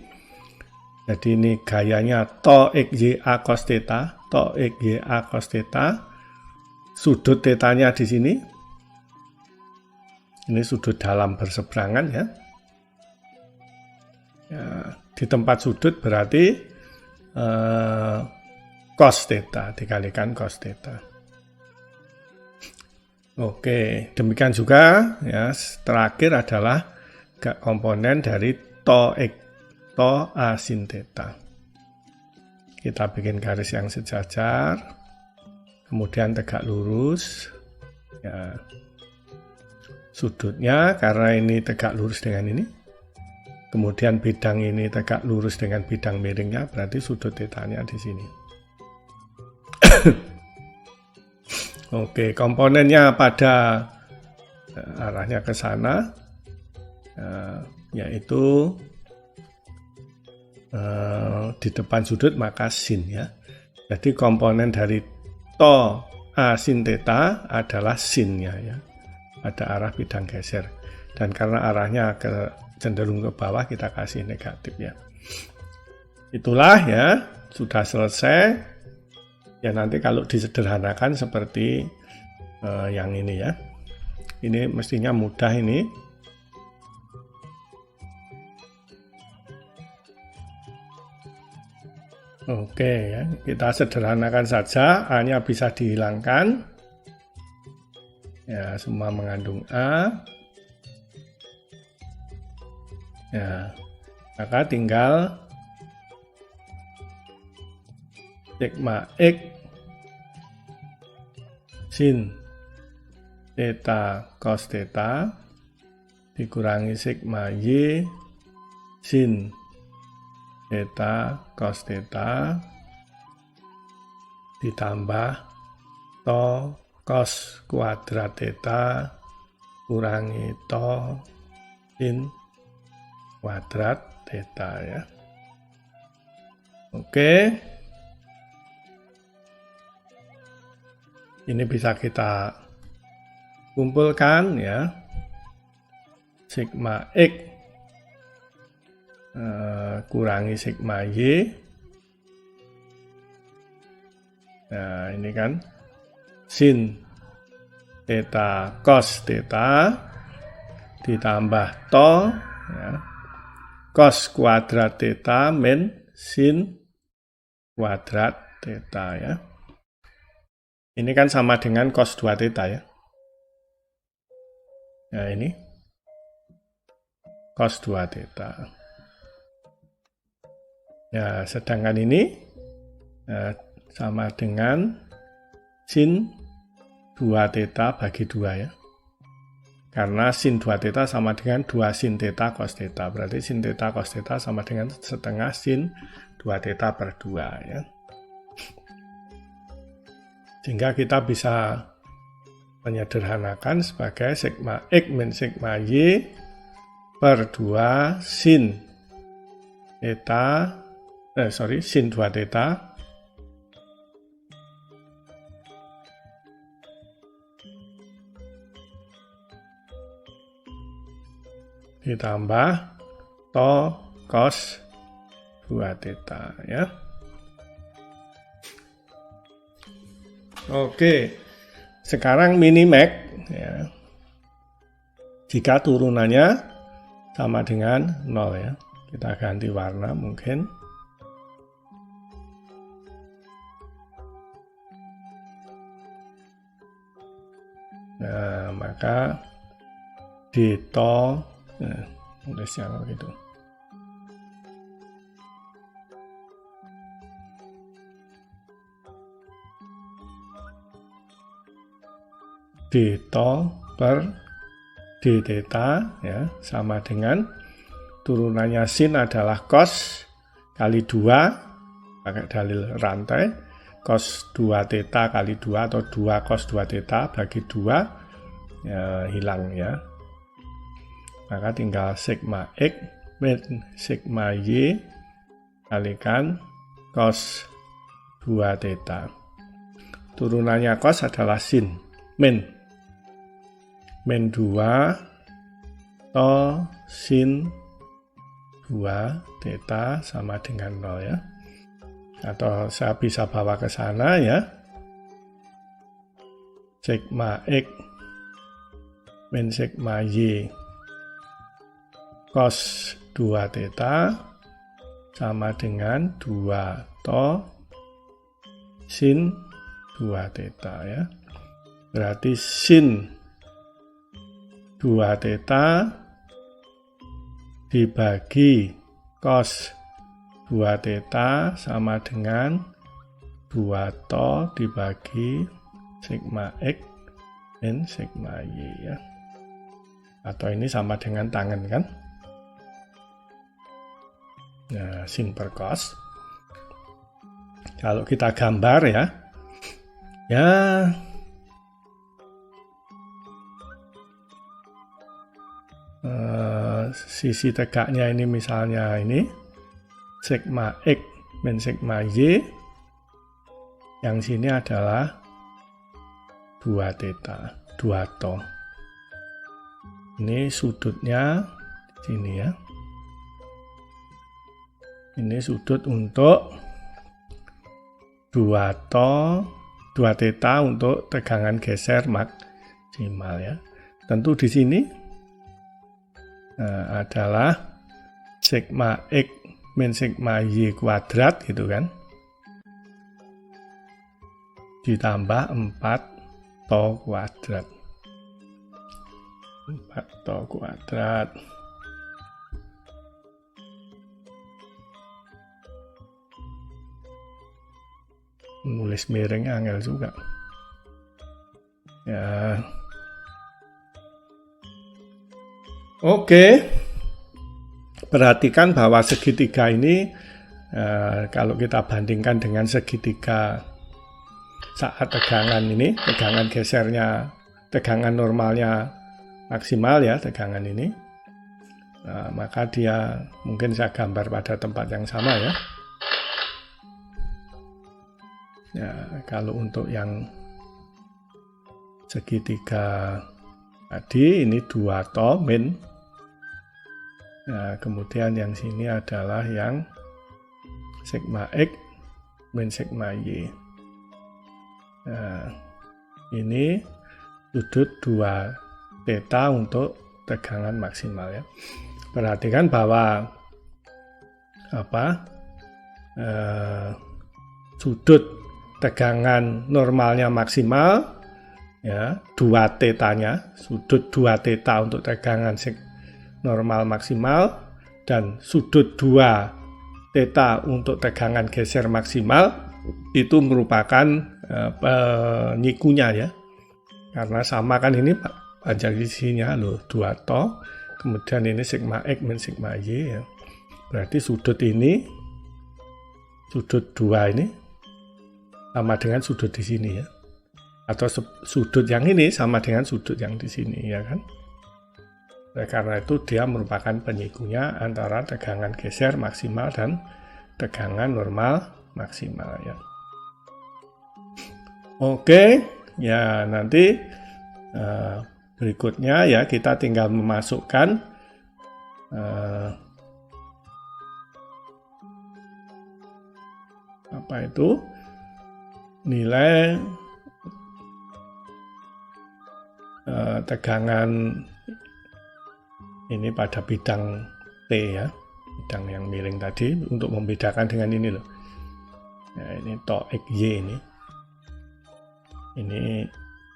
Jadi ini gayanya to x y a cos theta, to x y a cos theta. Sudut tetanya di sini. Ini sudut dalam berseberangan ya. Ya, di tempat sudut berarti cos theta dikalikan cos theta. Oke, demikian juga ya. Terakhir adalah komponen dari to x, to a sin theta. Kita bikin garis yang sejajar, kemudian tegak lurus ya. Sudutnya karena ini tegak lurus dengan ini, kemudian bidang ini tegak lurus dengan bidang miringnya, berarti sudut tetanya di sini. Oke, komponennya pada arahnya ke sana, yaitu di depan sudut maka sin ya. Jadi komponen dari to a sin theta adalah sinnya ya, pada arah bidang geser. Dan karena arahnya cenderung ke bawah, kita kasih negatif ya. Itulah ya, sudah selesai. Ya nanti kalau disederhanakan seperti yang ini ya. Ini mestinya mudah ini. Oke ya, kita sederhanakan saja. A-nya bisa dihilangkan. Ya, semua mengandung A. Ya, maka tinggal sigma X sin theta cos theta dikurangi sigma Y sin theta cos theta ditambah to cos kuadrat theta kurangi to sin kuadrat theta ya. Oke. Ini bisa kita kumpulkan ya. Sigma X kurangi sigma Y. Nah, ini kan sin theta cos theta ditambah to ya, cos kuadrat theta min sin kuadrat theta ya. Ini kan sama dengan cos 2 theta ya. Nah, ini cos 2 theta. Ya, sedangkan ini sama dengan sin 2 theta bagi 2 ya. Karena sin 2 theta sama dengan 2 sin theta cos theta. Berarti sin theta cos theta sama dengan setengah sin 2 theta per 2 ya. Sehingga kita bisa menyederhanakan sebagai sigma X min sigma Y per 2 sin theta, sin 2 theta ditambah to cos 2 theta ya. Oke, sekarang minimax ya. Jika turunannya sama dengan 0 ya. Kita ganti warna mungkin. Nah, maka di to tulisnya gitu. D to per D theta ya sama dengan turunannya sin adalah cos kali 2 pakai dalil rantai, cos 2 theta kali 2 atau 2 cos 2 theta bagi 2 ya, hilang ya. Maka tinggal sigma X min sigma Y kalikan cos 2 theta. Turunannya cos adalah sin min 2 to sin 2 theta sama dengan 0 ya. Atau saya bisa bawa ke sana ya. Sigma X min sigma Y cos 2 theta sama dengan 2 to sin 2 theta ya. Berarti sin 2 theta dibagi cos 2 theta sama dengan 2 to dibagi sigma X min sigma Y ya. Atau ini sama dengan tangan kan. Nah, sin per cos. Kalau kita gambar ya. Ya, sisi tegaknya ini misalnya ini sigma X min sigma Y, yang sini adalah 2 theta, 2 to. Ini sudutnya sini ya. Ini sudut untuk 2 to, 2 theta untuk tegangan geser maksimal ya. Tentu di sini adalah sigma X min sigma Y kuadrat gitu kan. Ditambah 4 to kuadrat. 4 to kuadrat. Nulis miring angel juga. Ya. Oke. Perhatikan bahwa segitiga ini kalau kita bandingkan dengan segitiga saat tegangan ini, tegangan gesernya, tegangan normalnya maksimal ya, tegangan ini. Nah, maka dia mungkin saya gambar pada tempat yang sama ya. Ya, kalau untuk yang segitiga tadi ini 2 to min. Nah, kemudian yang sini adalah yang sigma X min sigma Y. Nah, ini sudut 2 theta untuk tegangan maksimal ya. Perhatikan bahwa sudut tegangan normalnya maksimal ya, 2 theta-nya, sudut 2 theta untuk tegangan normal maksimal dan sudut 2 theta untuk tegangan geser maksimal itu merupakan penyikunya ya, karena sama kan ini panjang sisinya loh 2 to, kemudian ini sigma X min sigma Y ya, berarti sudut ini, sudut 2 ini sama dengan sudut di sini ya, atau sudut yang ini sama dengan sudut yang di sini ya kan. Nah, karena itu dia merupakan penyikunya antara tegangan geser maksimal dan tegangan normal maksimal ya. Oke, ya nanti berikutnya ya kita tinggal memasukkan apa itu nilai tegangan ini pada bidang T ya, bidang yang miring tadi, untuk membedakan dengan ini loh. Nah, ini to XY ini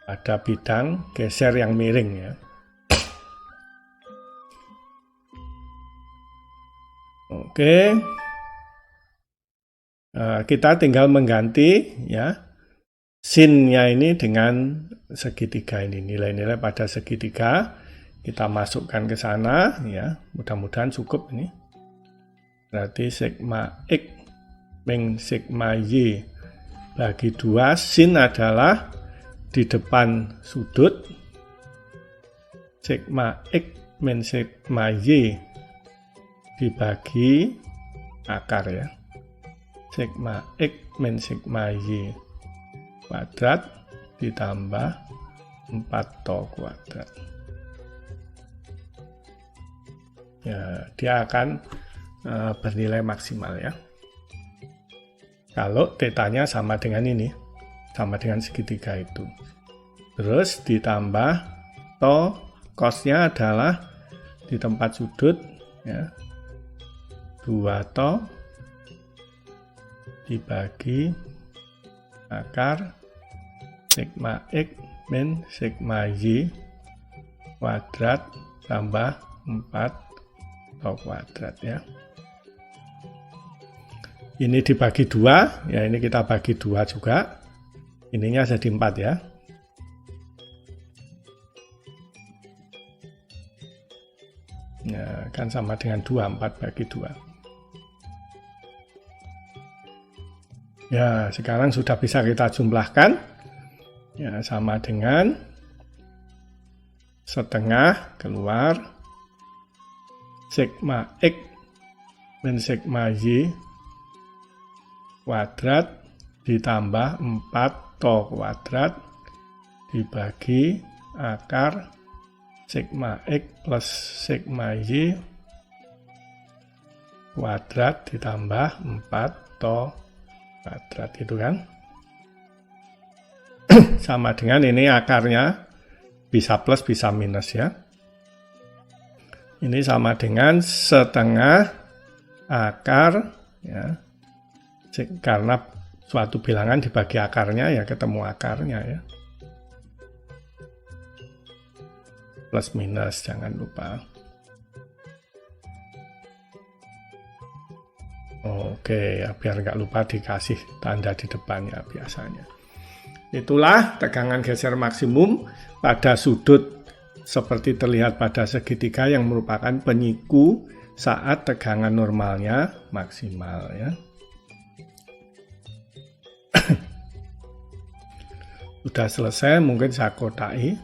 pada bidang geser yang miring ya. Oke, kita tinggal mengganti ya sin-nya ini dengan segitiga ini, nilai-nilai pada segitiga kita masukkan ke sana ya, mudah-mudahan cukup ini. Berarti sigma X min sigma Y bagi 2, sin adalah di depan sudut, sigma X min sigma Y dibagi akar ya, sigma X min sigma Y kuadrat ditambah 4 to kuadrat. Ya, dia akan bernilai maksimal ya. Kalau θ-nya sama dengan ini, sama dengan segitiga itu. Terus ditambah to, cos-nya adalah di tempat sudut ya, 2 to dibagi akar sigma X min sigma Y kuadrat tambah 4 to kuadrat ya. Ini dibagi 2 ya, ini kita bagi 2 juga, ininya jadi 4 ya. Ya kan sama dengan 2, 4 bagi 2 ya. Sekarang sudah bisa kita jumlahkan ya, sama dengan setengah keluar sigma X min sigma Y kuadrat ditambah 4 to kuadrat dibagi akar sigma X plus sigma Y kuadrat ditambah 4 to kuadrat, gitu kan. Sama dengan ini akarnya bisa plus bisa minus ya. Ini sama dengan setengah akar ya, karena suatu bilangan dibagi akarnya ya ketemu akarnya ya. Plus minus jangan lupa. Oke, ya, biar nggak lupa dikasih tanda di depannya biasanya. Itulah tegangan geser maksimum pada sudut seperti terlihat pada segitiga yang merupakan penyiku saat tegangan normalnya maksimal ya. Sudah selesai, mungkin saya kotai.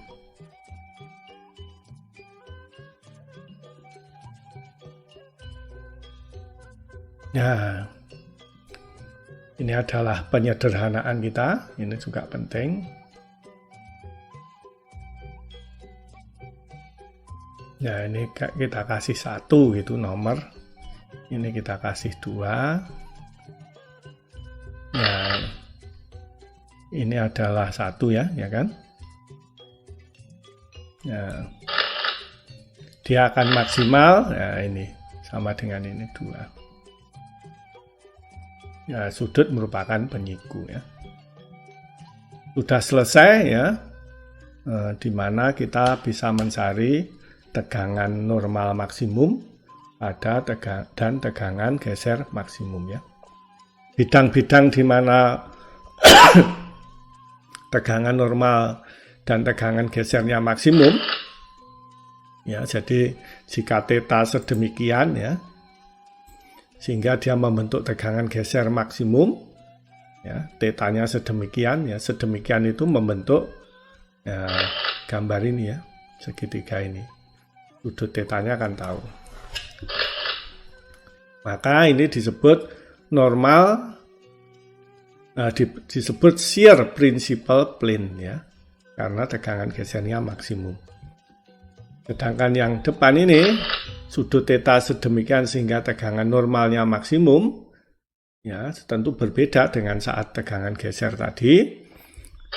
Nah, ini adalah penyederhanaan kita, ini juga penting. Nah, ini kita kasih 1 gitu nomor. Ini kita kasih 2. Nah, ini adalah 1 ya kan? Nah, dia akan maksimal. Nah, ini sama dengan ini 2. Ya, sudut merupakan penyiku ya. Sudah selesai ya, di mana kita bisa mencari tegangan normal maksimum dan tegangan geser maksimum ya. Bidang-bidang di mana tegangan normal dan tegangan gesernya maksimum ya, jadi jika theta sedemikian ya, sehingga dia membentuk tegangan geser maksimum ya, tetanya sedemikian ya, sedemikian itu membentuk ya, gambar ini ya, segitiga ini, sudut tetanya akan tahu. Maka ini disebut normal, disebut shear principal plane ya, karena tegangan gesernya maksimum. Sedangkan yang depan ini sudut theta sedemikian sehingga tegangan normalnya maksimum ya, tentu berbeda dengan saat tegangan geser tadi,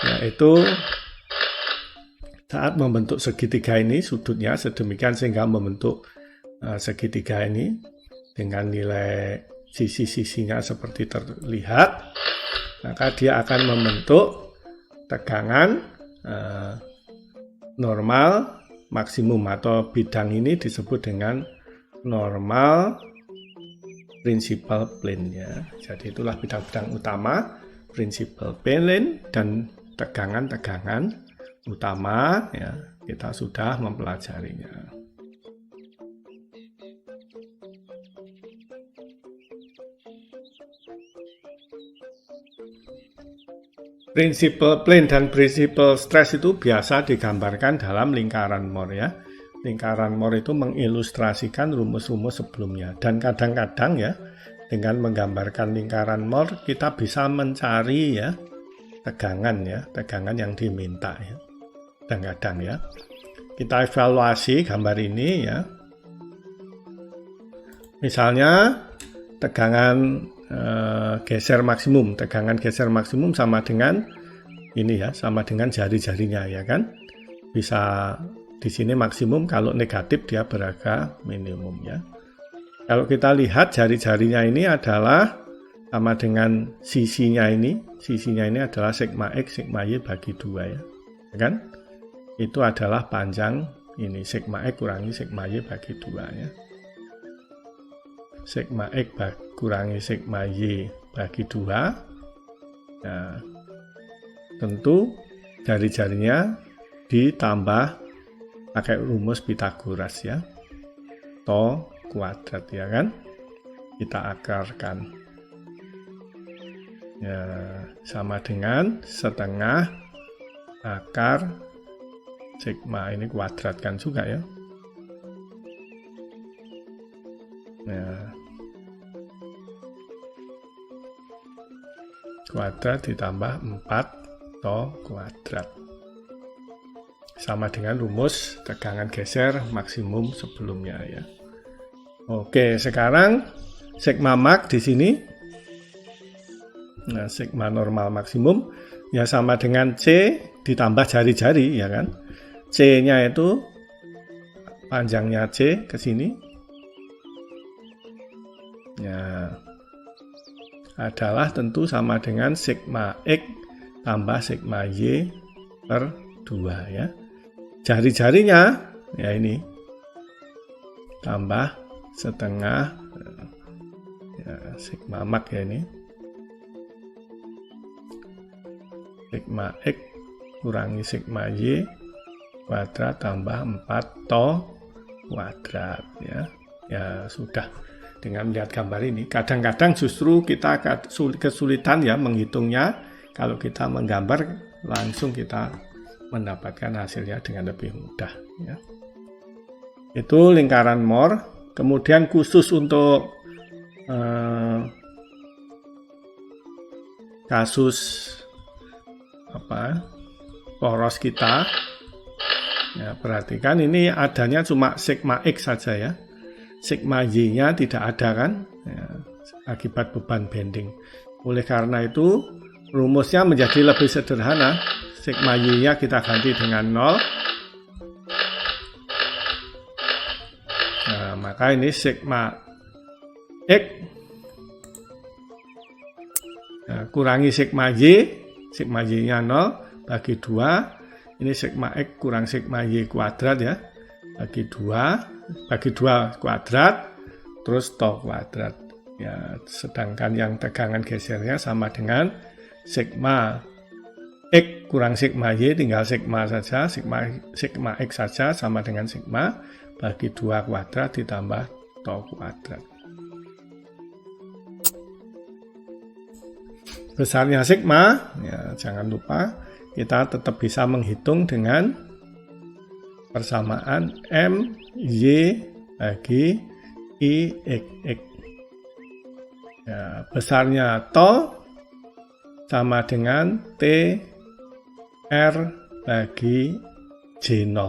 yaitu saat membentuk segitiga ini sudutnya sedemikian sehingga membentuk segitiga ini dengan nilai sisi-sisinya seperti terlihat, maka dia akan membentuk tegangan normal maksimum, atau bidang ini disebut dengan normal principal plane ya. Jadi itulah bidang-bidang utama principal plane dan tegangan-tegangan utama ya, kita sudah mempelajarinya. Principal plane dan principal stress itu biasa digambarkan dalam lingkaran Moore ya. Lingkaran Moore itu mengilustrasikan rumus-rumus sebelumnya, dan kadang-kadang ya dengan menggambarkan lingkaran Moore kita bisa mencari ya tegangan yang diminta ya. Kadang-kadang ya. Kita evaluasi gambar ini ya. Misalnya tegangan geser maksimum. Tegangan geser maksimum sama dengan ini ya, sama dengan jari-jarinya ya kan. Bisa di sini maksimum, kalau negatif dia berada minimum ya. Kalau kita lihat jari-jarinya ini adalah sama dengan sisinya ini adalah sigma X, sigma Y bagi 2 ya. Kan? Itu adalah panjang ini, sigma X kurangi sigma Y bagi 2 ya. Sigma X kurangi sigma Y bagi 2. Nah, tentu jari-jarinya ditambah pakai rumus Pythagoras ya. To kuadrat ya kan. Kita akarkan. Ya, sama dengan setengah akar sigma ini kuadratkan juga ya. Nah, kuadrat ditambah 4 to kuadrat sama dengan rumus tegangan geser maksimum sebelumnya ya. Oke, sekarang sigma max di sini. Nah, sigma normal maksimum ya sama dengan C ditambah jari-jari ya kan. C-nya itu panjangnya C ke sini. Ya, adalah tentu sama dengan sigma X tambah sigma Y per 2 ya. Jari-jarinya ya ini tambah setengah Ya, sigma mak ya ini. Sigma X kurangi sigma Y kuadrat tambah 4 to kuadrat ya. Ya sudah, dengan melihat gambar ini kadang-kadang justru kita kesulitan ya menghitungnya. Kalau kita menggambar langsung kita mendapatkan hasilnya dengan lebih mudah ya. Itu lingkaran Moore. Kemudian khusus untuk kasus poros kita ya, perhatikan ini adanya cuma sigma X saja ya, sigma Y nya tidak ada kan ya, akibat beban bending. Oleh karena itu rumusnya menjadi lebih sederhana. Sigma Y nya kita ganti dengan 0. Nah, maka ini sigma X kurangi sigma Y nya 0 bagi 2. Ini sigma X kurang sigma Y kuadrat ya, bagi 2 kuadrat terus to kuadrat ya. Sedangkan yang tegangan gesernya sama dengan sigma X kurang sigma Y, tinggal sigma saja, sigma X saja sama dengan sigma bagi 2 kuadrat ditambah to kuadrat. Besarnya sigma, ya jangan lupa kita tetap bisa menghitung dengan persamaan M Y bagi I X. Ya, besarnya to sama dengan T R bagi J0.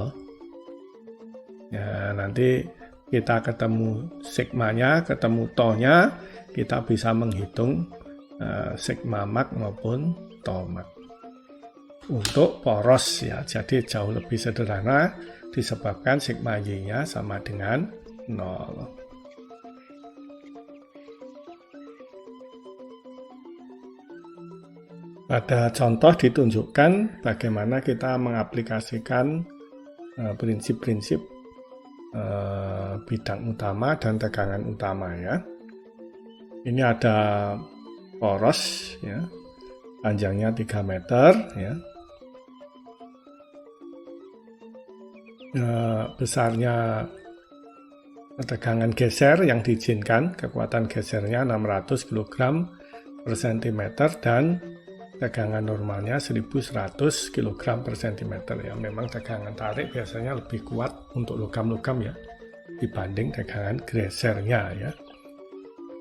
Ya, nanti kita ketemu sigmanya, ketemu to-nya, kita bisa menghitung sigma mak maupun to mak. Untuk poros ya, jadi jauh lebih sederhana disebabkan sigma Y-nya sama dengan 0. Pada contoh ditunjukkan bagaimana kita mengaplikasikan prinsip-prinsip bidang utama dan tegangan utama ya. Ini ada poros ya, panjangnya 3 meter ya. Besarnya tegangan geser yang diizinkan, kekuatan gesernya 600 kg per cm dan tegangan normalnya 1100 kg per cm ya. Memang tegangan tarik biasanya lebih kuat untuk logam-logam ya dibanding tegangan gesernya ya.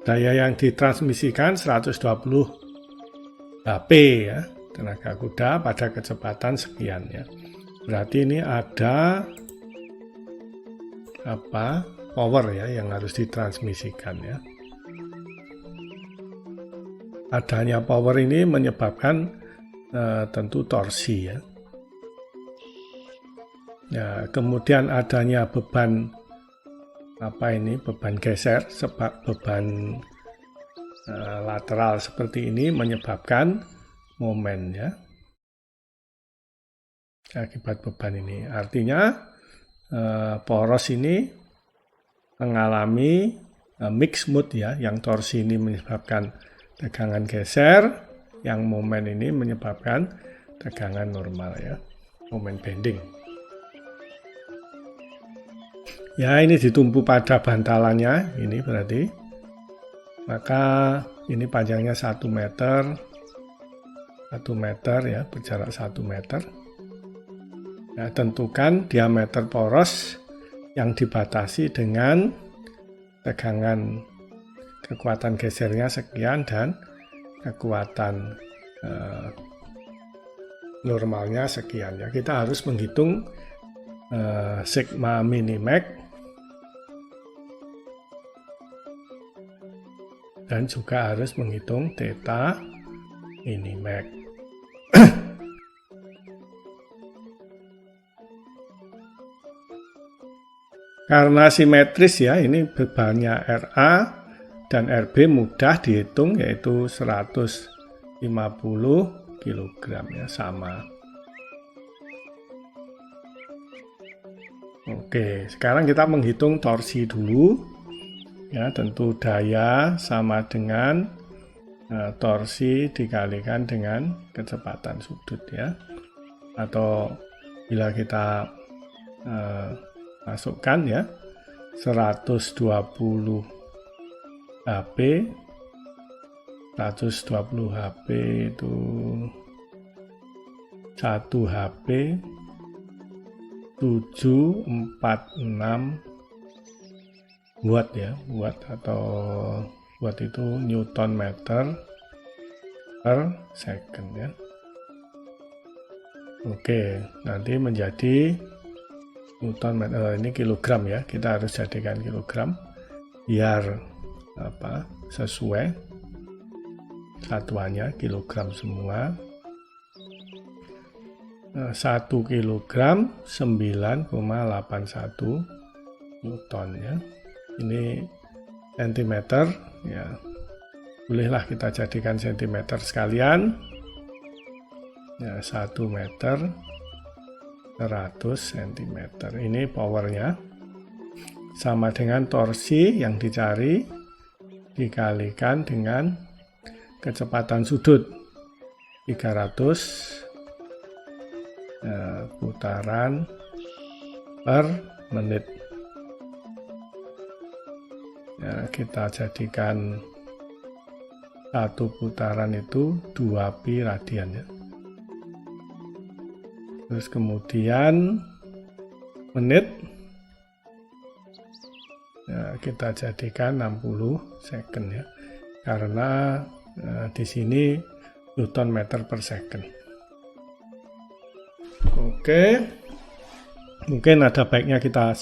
Daya yang ditransmisikan 120 HP ya, tenaga kuda pada kecepatan sekian ya. Berarti ini ada power ya yang harus ditransmisikan ya. Adanya power ini menyebabkan tentu torsi ya. Ya, kemudian adanya beban beban geser, sebab beban lateral seperti ini menyebabkan momen ya akibat beban ini. Artinya poros ini mengalami mixed mode ya, yang torsi ini menyebabkan tegangan geser, yang momen ini menyebabkan tegangan normal ya, momen bending. Ya, ini ditumpu pada bantalannya, ini berarti. Maka ini panjangnya 1 meter ya, berjarak 1 meter. Ya, tentukan diameter poros yang dibatasi dengan tegangan kekuatan gesernya sekian dan kekuatan normalnya sekian ya. Kita harus menghitung sigma minimax dan juga harus menghitung theta minimax. Karena simetris ya, ini bebannya RA dan RB mudah dihitung, yaitu 150 kg ya, sama. Oke, sekarang kita menghitung torsi dulu. Ya, tentu daya sama dengan torsi dikalikan dengan kecepatan sudut ya. Atau bila kita masukkan ya 120 HP 120 HP itu 1 HP 746 watt ya, watt atau watt itu Newton meter per second ya. Oke, nanti menjadi Newton meter, ini kilogram ya, kita harus jadikan kilogram biar sesuai satuannya kilogram semua. 1 kilogram 9,81 Newton ya. Ini sentimeter ya, bolehlah kita jadikan sentimeter sekalian ya. 1 meter 100 cm ini powernya sama dengan torsi yang dicari dikalikan dengan kecepatan sudut 300 putaran per menit ya. Kita jadikan satu putaran itu 2 pi radian ya. Terus kemudian menit ya, kita jadikan 60 second ya, karena di sini Newton meter per second. Oke, mungkin ada baiknya kita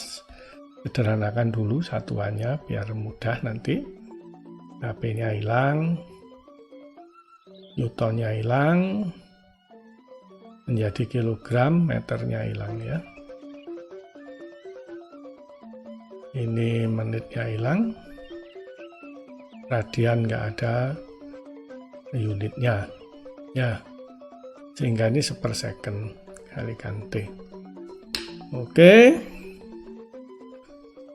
sederhanakan dulu satuannya biar mudah nanti. HP-nya hilang, Newtonnya hilang, menjadi kilogram, meternya hilang ya. Ini menitnya hilang, radian nggak ada unitnya ya, sehingga ini 1/second kalikan T. Oke,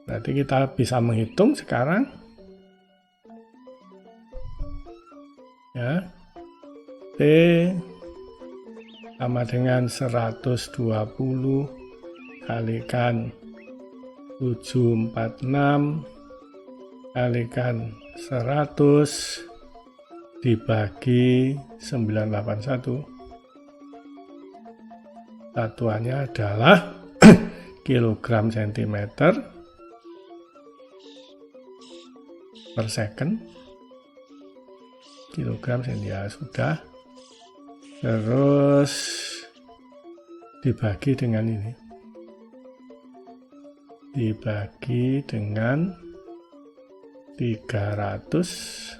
berarti kita bisa menghitung sekarang ya. T sama dengan 120 kalikan 746 kalikan 100 dibagi 981. Satuannya adalah kilogram sentimeter per second. Kilogram sentimeter sudah. Terus dibagi dengan ini. Dibagi dengan 300.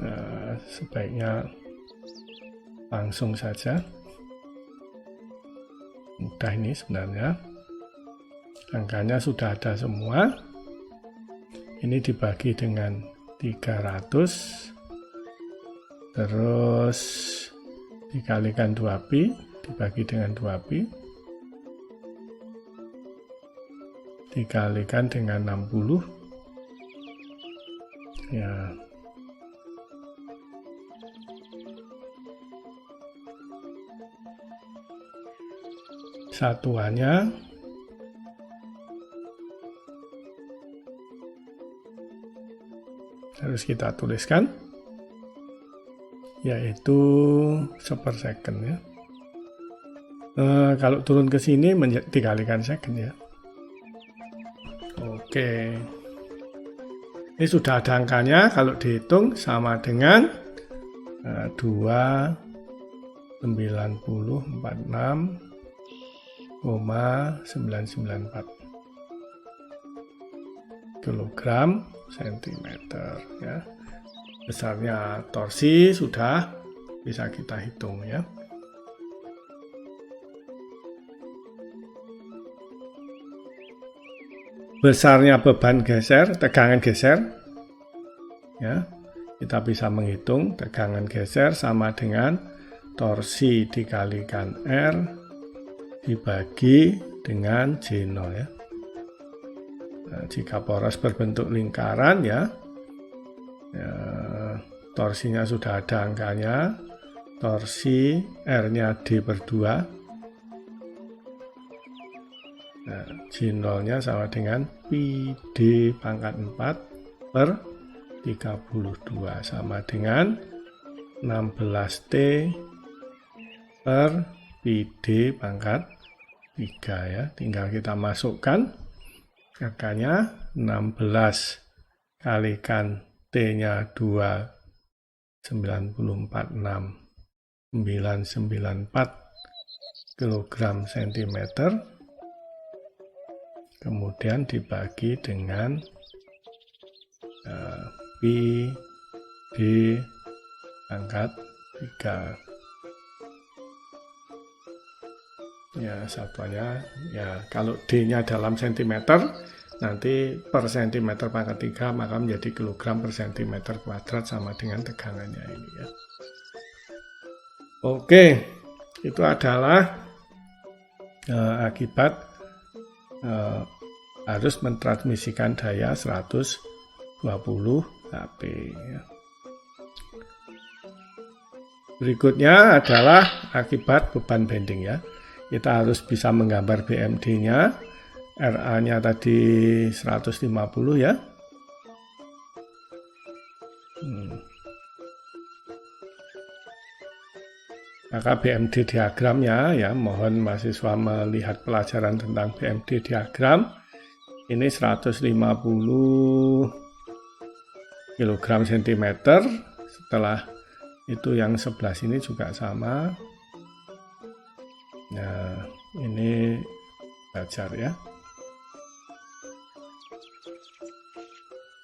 Nah, sebaiknya langsung saja. Mudah ini sebenarnya. Angkanya sudah ada semua. Ini dibagi dengan 300. Terus dikalikan 2 pi, dibagi dengan 2 pi. Dikalikan dengan 60. Ya. Satuannya harus kita tuliskan, yaitu 1/second ya. Kalau turun ke sini dikalikan second ya. Oke, ini sudah ada angkanya. Kalau dihitung sama dengan 2,9046,994 kilogram sentimeter ya. Besarnya torsi sudah bisa kita hitung ya. Besarnya beban geser, tegangan geser ya, kita bisa menghitung tegangan geser sama dengan torsi dikalikan R dibagi dengan J0 ya. Nah, jika poros berbentuk lingkaran ya, torsinya sudah ada angkanya, torsi R-nya D/2. Nah, G0-nya sama dengan pi D pangkat 4 per 32 sama dengan 16T per pi D pangkat 3 ya. Tinggal kita masukkan angkanya 16 kalikan T-nya 2 946 kilogram sentimeter, kemudian dibagi dengan pi D pangkat 3 ya, satuannya ya, kalau D-nya dalam sentimeter nanti per sentimeter pangkat 3 maka menjadi kilogram per sentimeter kuadrat sama dengan tegangannya ini ya. Oke, itu adalah akibat harus mentransmisikan daya 120 HP ya. Berikutnya adalah akibat beban bending ya. Kita harus bisa menggambar BMD-nya. RA-nya tadi 150 ya. Maka BMD diagramnya ya, mohon mahasiswa melihat pelajaran tentang BMD diagram. Ini 150 kg sentimeter. Setelah itu yang sebelah sini juga sama. Nah, ini belajar ya.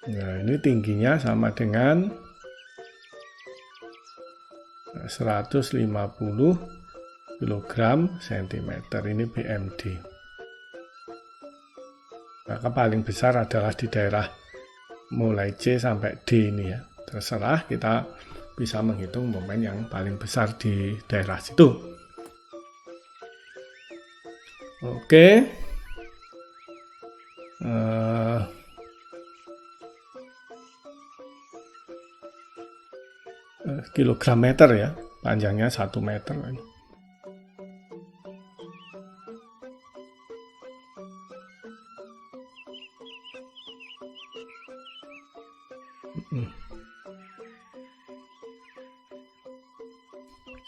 Nah, ini tingginya sama dengan 150 kg sentimeter. Ini BMD. Maka paling besar adalah di daerah mulai C sampai D ini ya. Terserah, kita bisa menghitung momen yang paling besar di daerah situ. Oke. Kilogram meter ya, panjangnya 1 meter.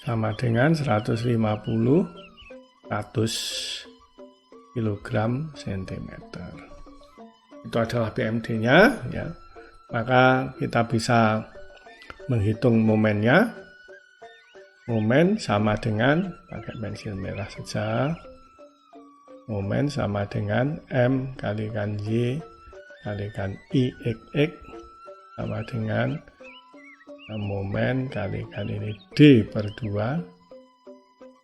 Sama dengan 100 kg sentimeter. Itu adalah BMD-nya ya. Maka kita bisa menghitung momennya. Momen sama dengan, pakai pensil merah saja, momen sama dengan M kalikan Y kalikan IXX sama dengan momen kalikan ini D/2.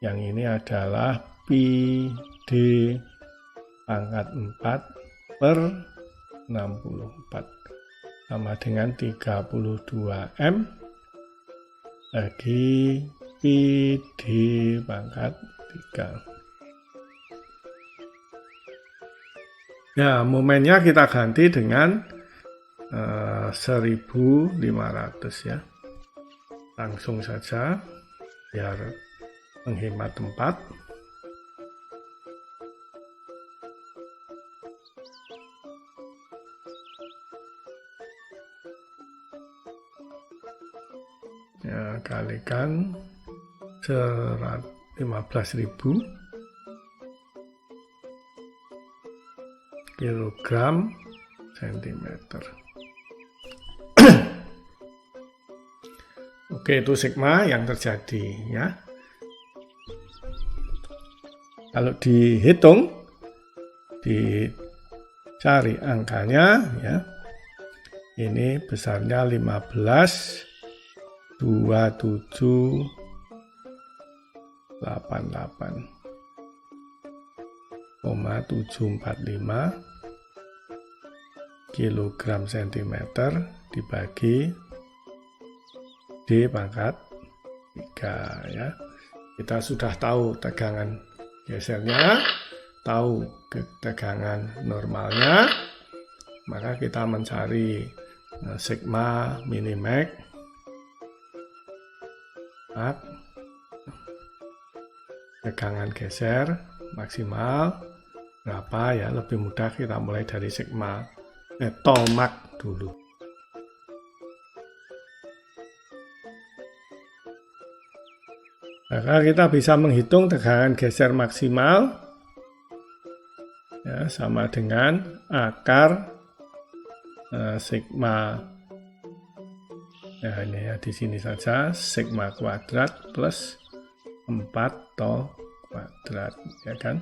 Yang ini adalah pi D pangkat 4 per 64 sama dengan 32 M bagi pi D pangkat 3. Ya, momennya kita ganti dengan 1500 ya. Langsung saja biar menghemat tempat. Ya, kalikan 15.000 kilogram sentimeter. Oke, itu sigma yang terjadi ya. Kalau dihitung, dicari angkanya ya. Ini besarnya 15,2788,745 kilogram sentimeter dibagi D pangkat 3 ya. Kita sudah tahu tegangan gesernya, tahu tegangan normalnya, maka kita mencari sigma minimax tegangan geser maksimal berapa ya, lebih mudah kita mulai dari sigma Tomax dulu. Maka kita bisa menghitung tegangan geser maksimal ya, sama dengan akar sigma ya, ini ya, di sini saja sigma kuadrat plus 4 to kuadrat ya kan.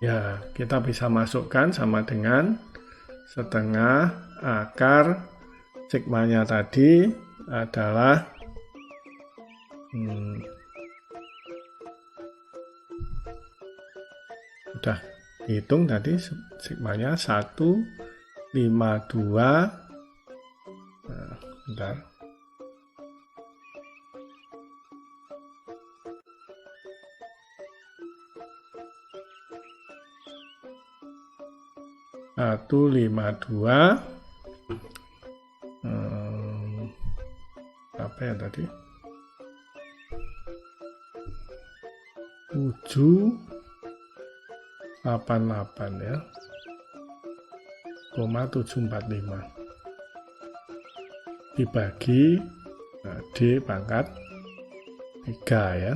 Ya, kita bisa masukkan sama dengan setengah akar sigmanya tadi adalah udah hitung tadi sigmanya 152. Nah, bentar. Satu lima dua apa ya tadi 788 ya 0,745 dibagi D pangkat 3 ya.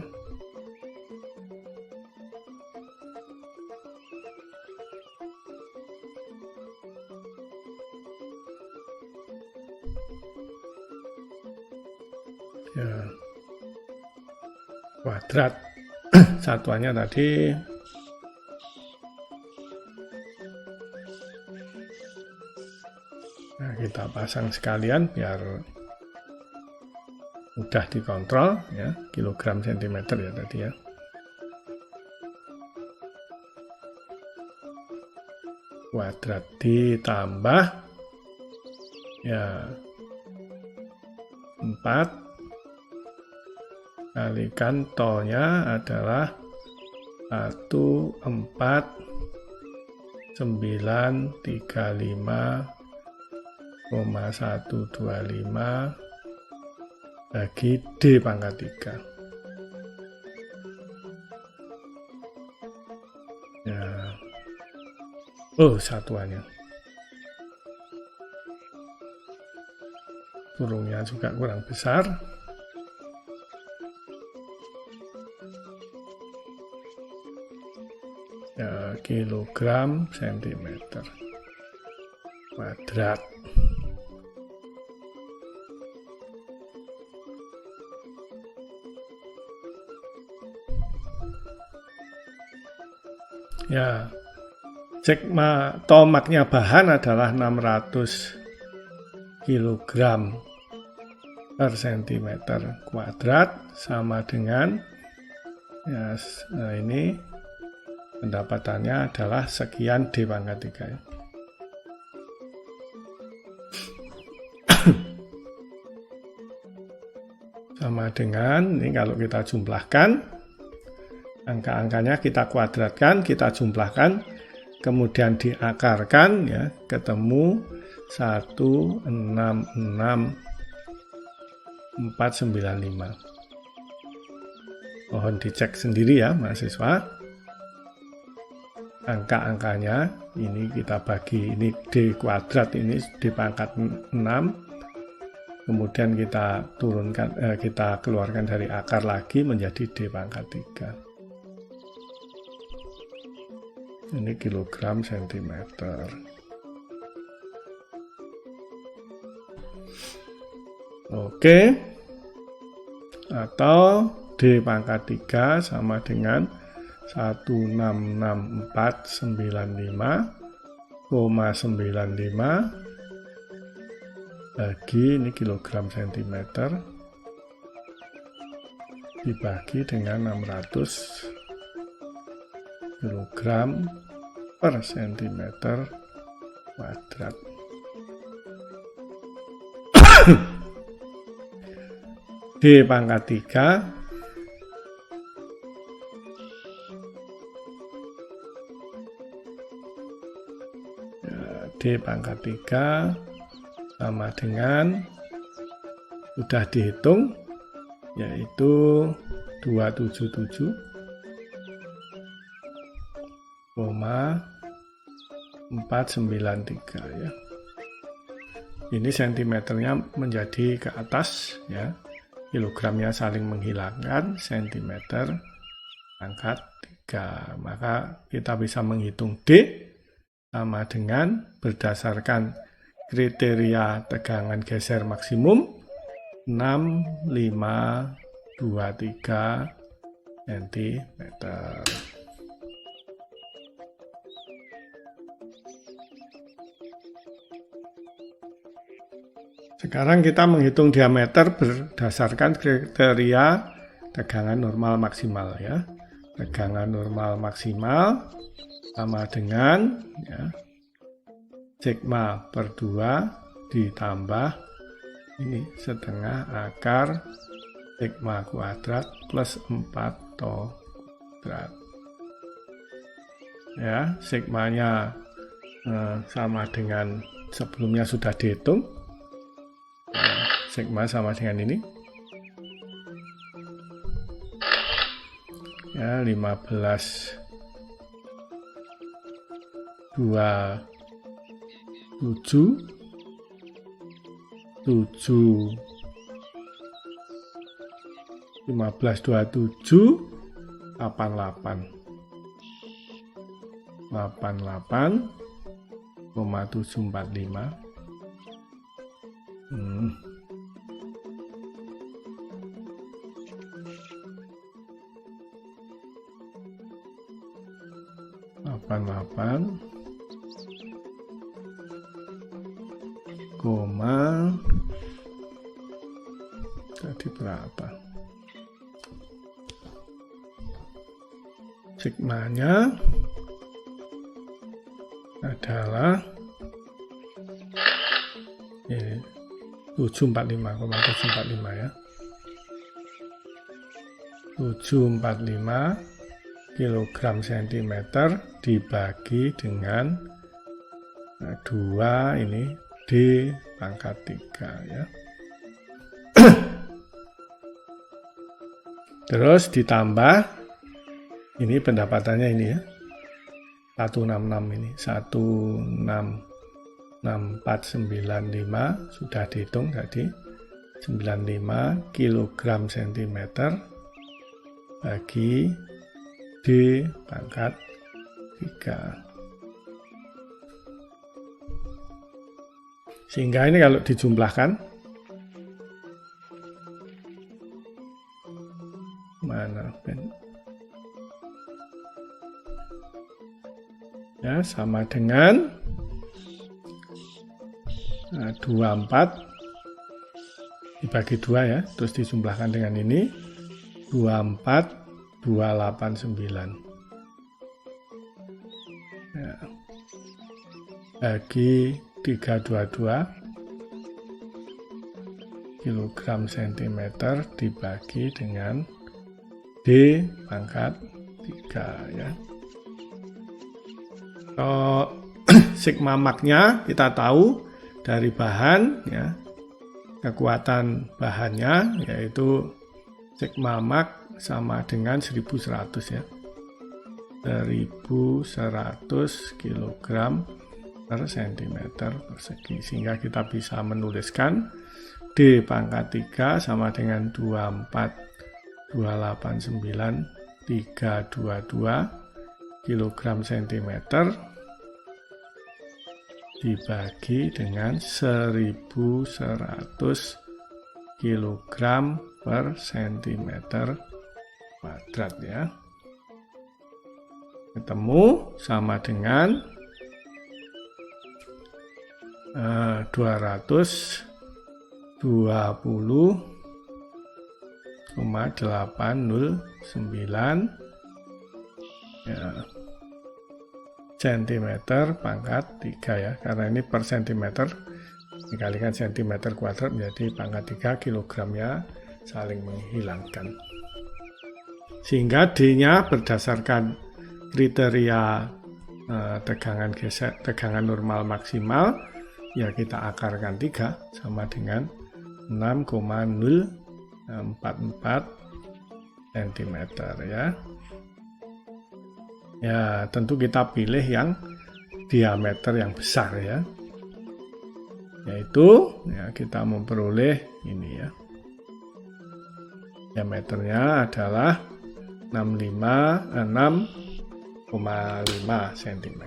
Ya, kuadrat satuannya tadi nah, kita pasang sekalian biar mudah dikontrol ya, kilogram sentimeter ya tadi ya. Kuadrat ditambah ya 4 kalikan tolnya adalah 14.935,125 bagi D pangkat 3 ya. Satuannya burungnya juga kurang besar. Ya, kilogram sentimeter kuadrat. Ya, sigma Tomaxnya bahan adalah 600 kg per centimeter kuadrat sama dengan ya, ini pendapatannya adalah sekian D pangkat 3 ya. Sama dengan ini kalau kita jumlahkan angka-angkanya kita kuadratkan, kita jumlahkan, kemudian diakarkan ya, ketemu 166.495. Mohon dicek sendiri ya mahasiswa. Angka-angkanya ini kita bagi, ini D kuadrat, ini D pangkat 6, kemudian kita turunkan, kita keluarkan dari akar lagi menjadi D pangkat 3. Ini kilogram sentimeter. Oke, atau D pangkat 3 sama dengan 166.495,95 bagi ini kilogram sentimeter dibagi dengan 600 kilogram per sentimeter kuadrat. D pangkat 3 1 D pangkat 3 sama dengan sudah dihitung, yaitu 277,493 ya. Ini sentimeternya menjadi ke atas ya. Kilogramnya saling menghilangkan, sentimeter pangkat 3. Maka kita bisa menghitung D sama dengan berdasarkan kriteria tegangan geser maksimum 6523 cm. Sekarang kita menghitung diameter berdasarkan kriteria tegangan normal maksimal ya. Tegangan normal maksimal sama dengan ya, sigma per 2 ditambah ini setengah akar sigma kuadrat plus 4 to kuadrat. Ya, sigmanya sama dengan sebelumnya sudah dihitung. Sigma sama dengan ini ya, 15 27 7 15 27 88 88,745. Jadi berapa? Sigmanya adalah 745,745 ya. 745 kilogram sentimeter dibagi dengan 2 ini D pangkat 3 ya. Terus ditambah ini pendapatannya ini ya. 166 ini 166,495 sudah dihitung tadi. 95 kilogram sentimeter bagi D pangkat 3. Sehingga ini kalau dijumlahkan, mana ya, sama dengan 24 dibagi 2 ya, terus dijumlahkan dengan ini 24289 ya, bagi 322 kilogram sentimeter dibagi dengan D pangkat 3 ya. Sigma maknya kita tahu dari bahan ya, kekuatan bahannya yaitu sigma mak sama dengan 1100 ya, 1100 kilogram per centimeter persegi, sehingga kita bisa menuliskan D pangkat 3 sama dengan 24289,322 kilogram sentimeter dibagi dengan 1100 kilogram per centimeter kuadrat ya. Ketemu sama dengan 220,809 ya, centimeter pangkat 3 ya, karena ini per centimeter dikalikan centimeter kuadrat menjadi pangkat 3, kilogramnya saling menghilangkan, sehingga D nya berdasarkan kriteria tegangan normal maksimal, ya kita akarkan 3 sama dengan 6,044 cm ya. Ya, tentu kita pilih yang diameter yang besar ya. Yaitu ya kita memperoleh ini ya. Diameternya adalah 6,5 cm.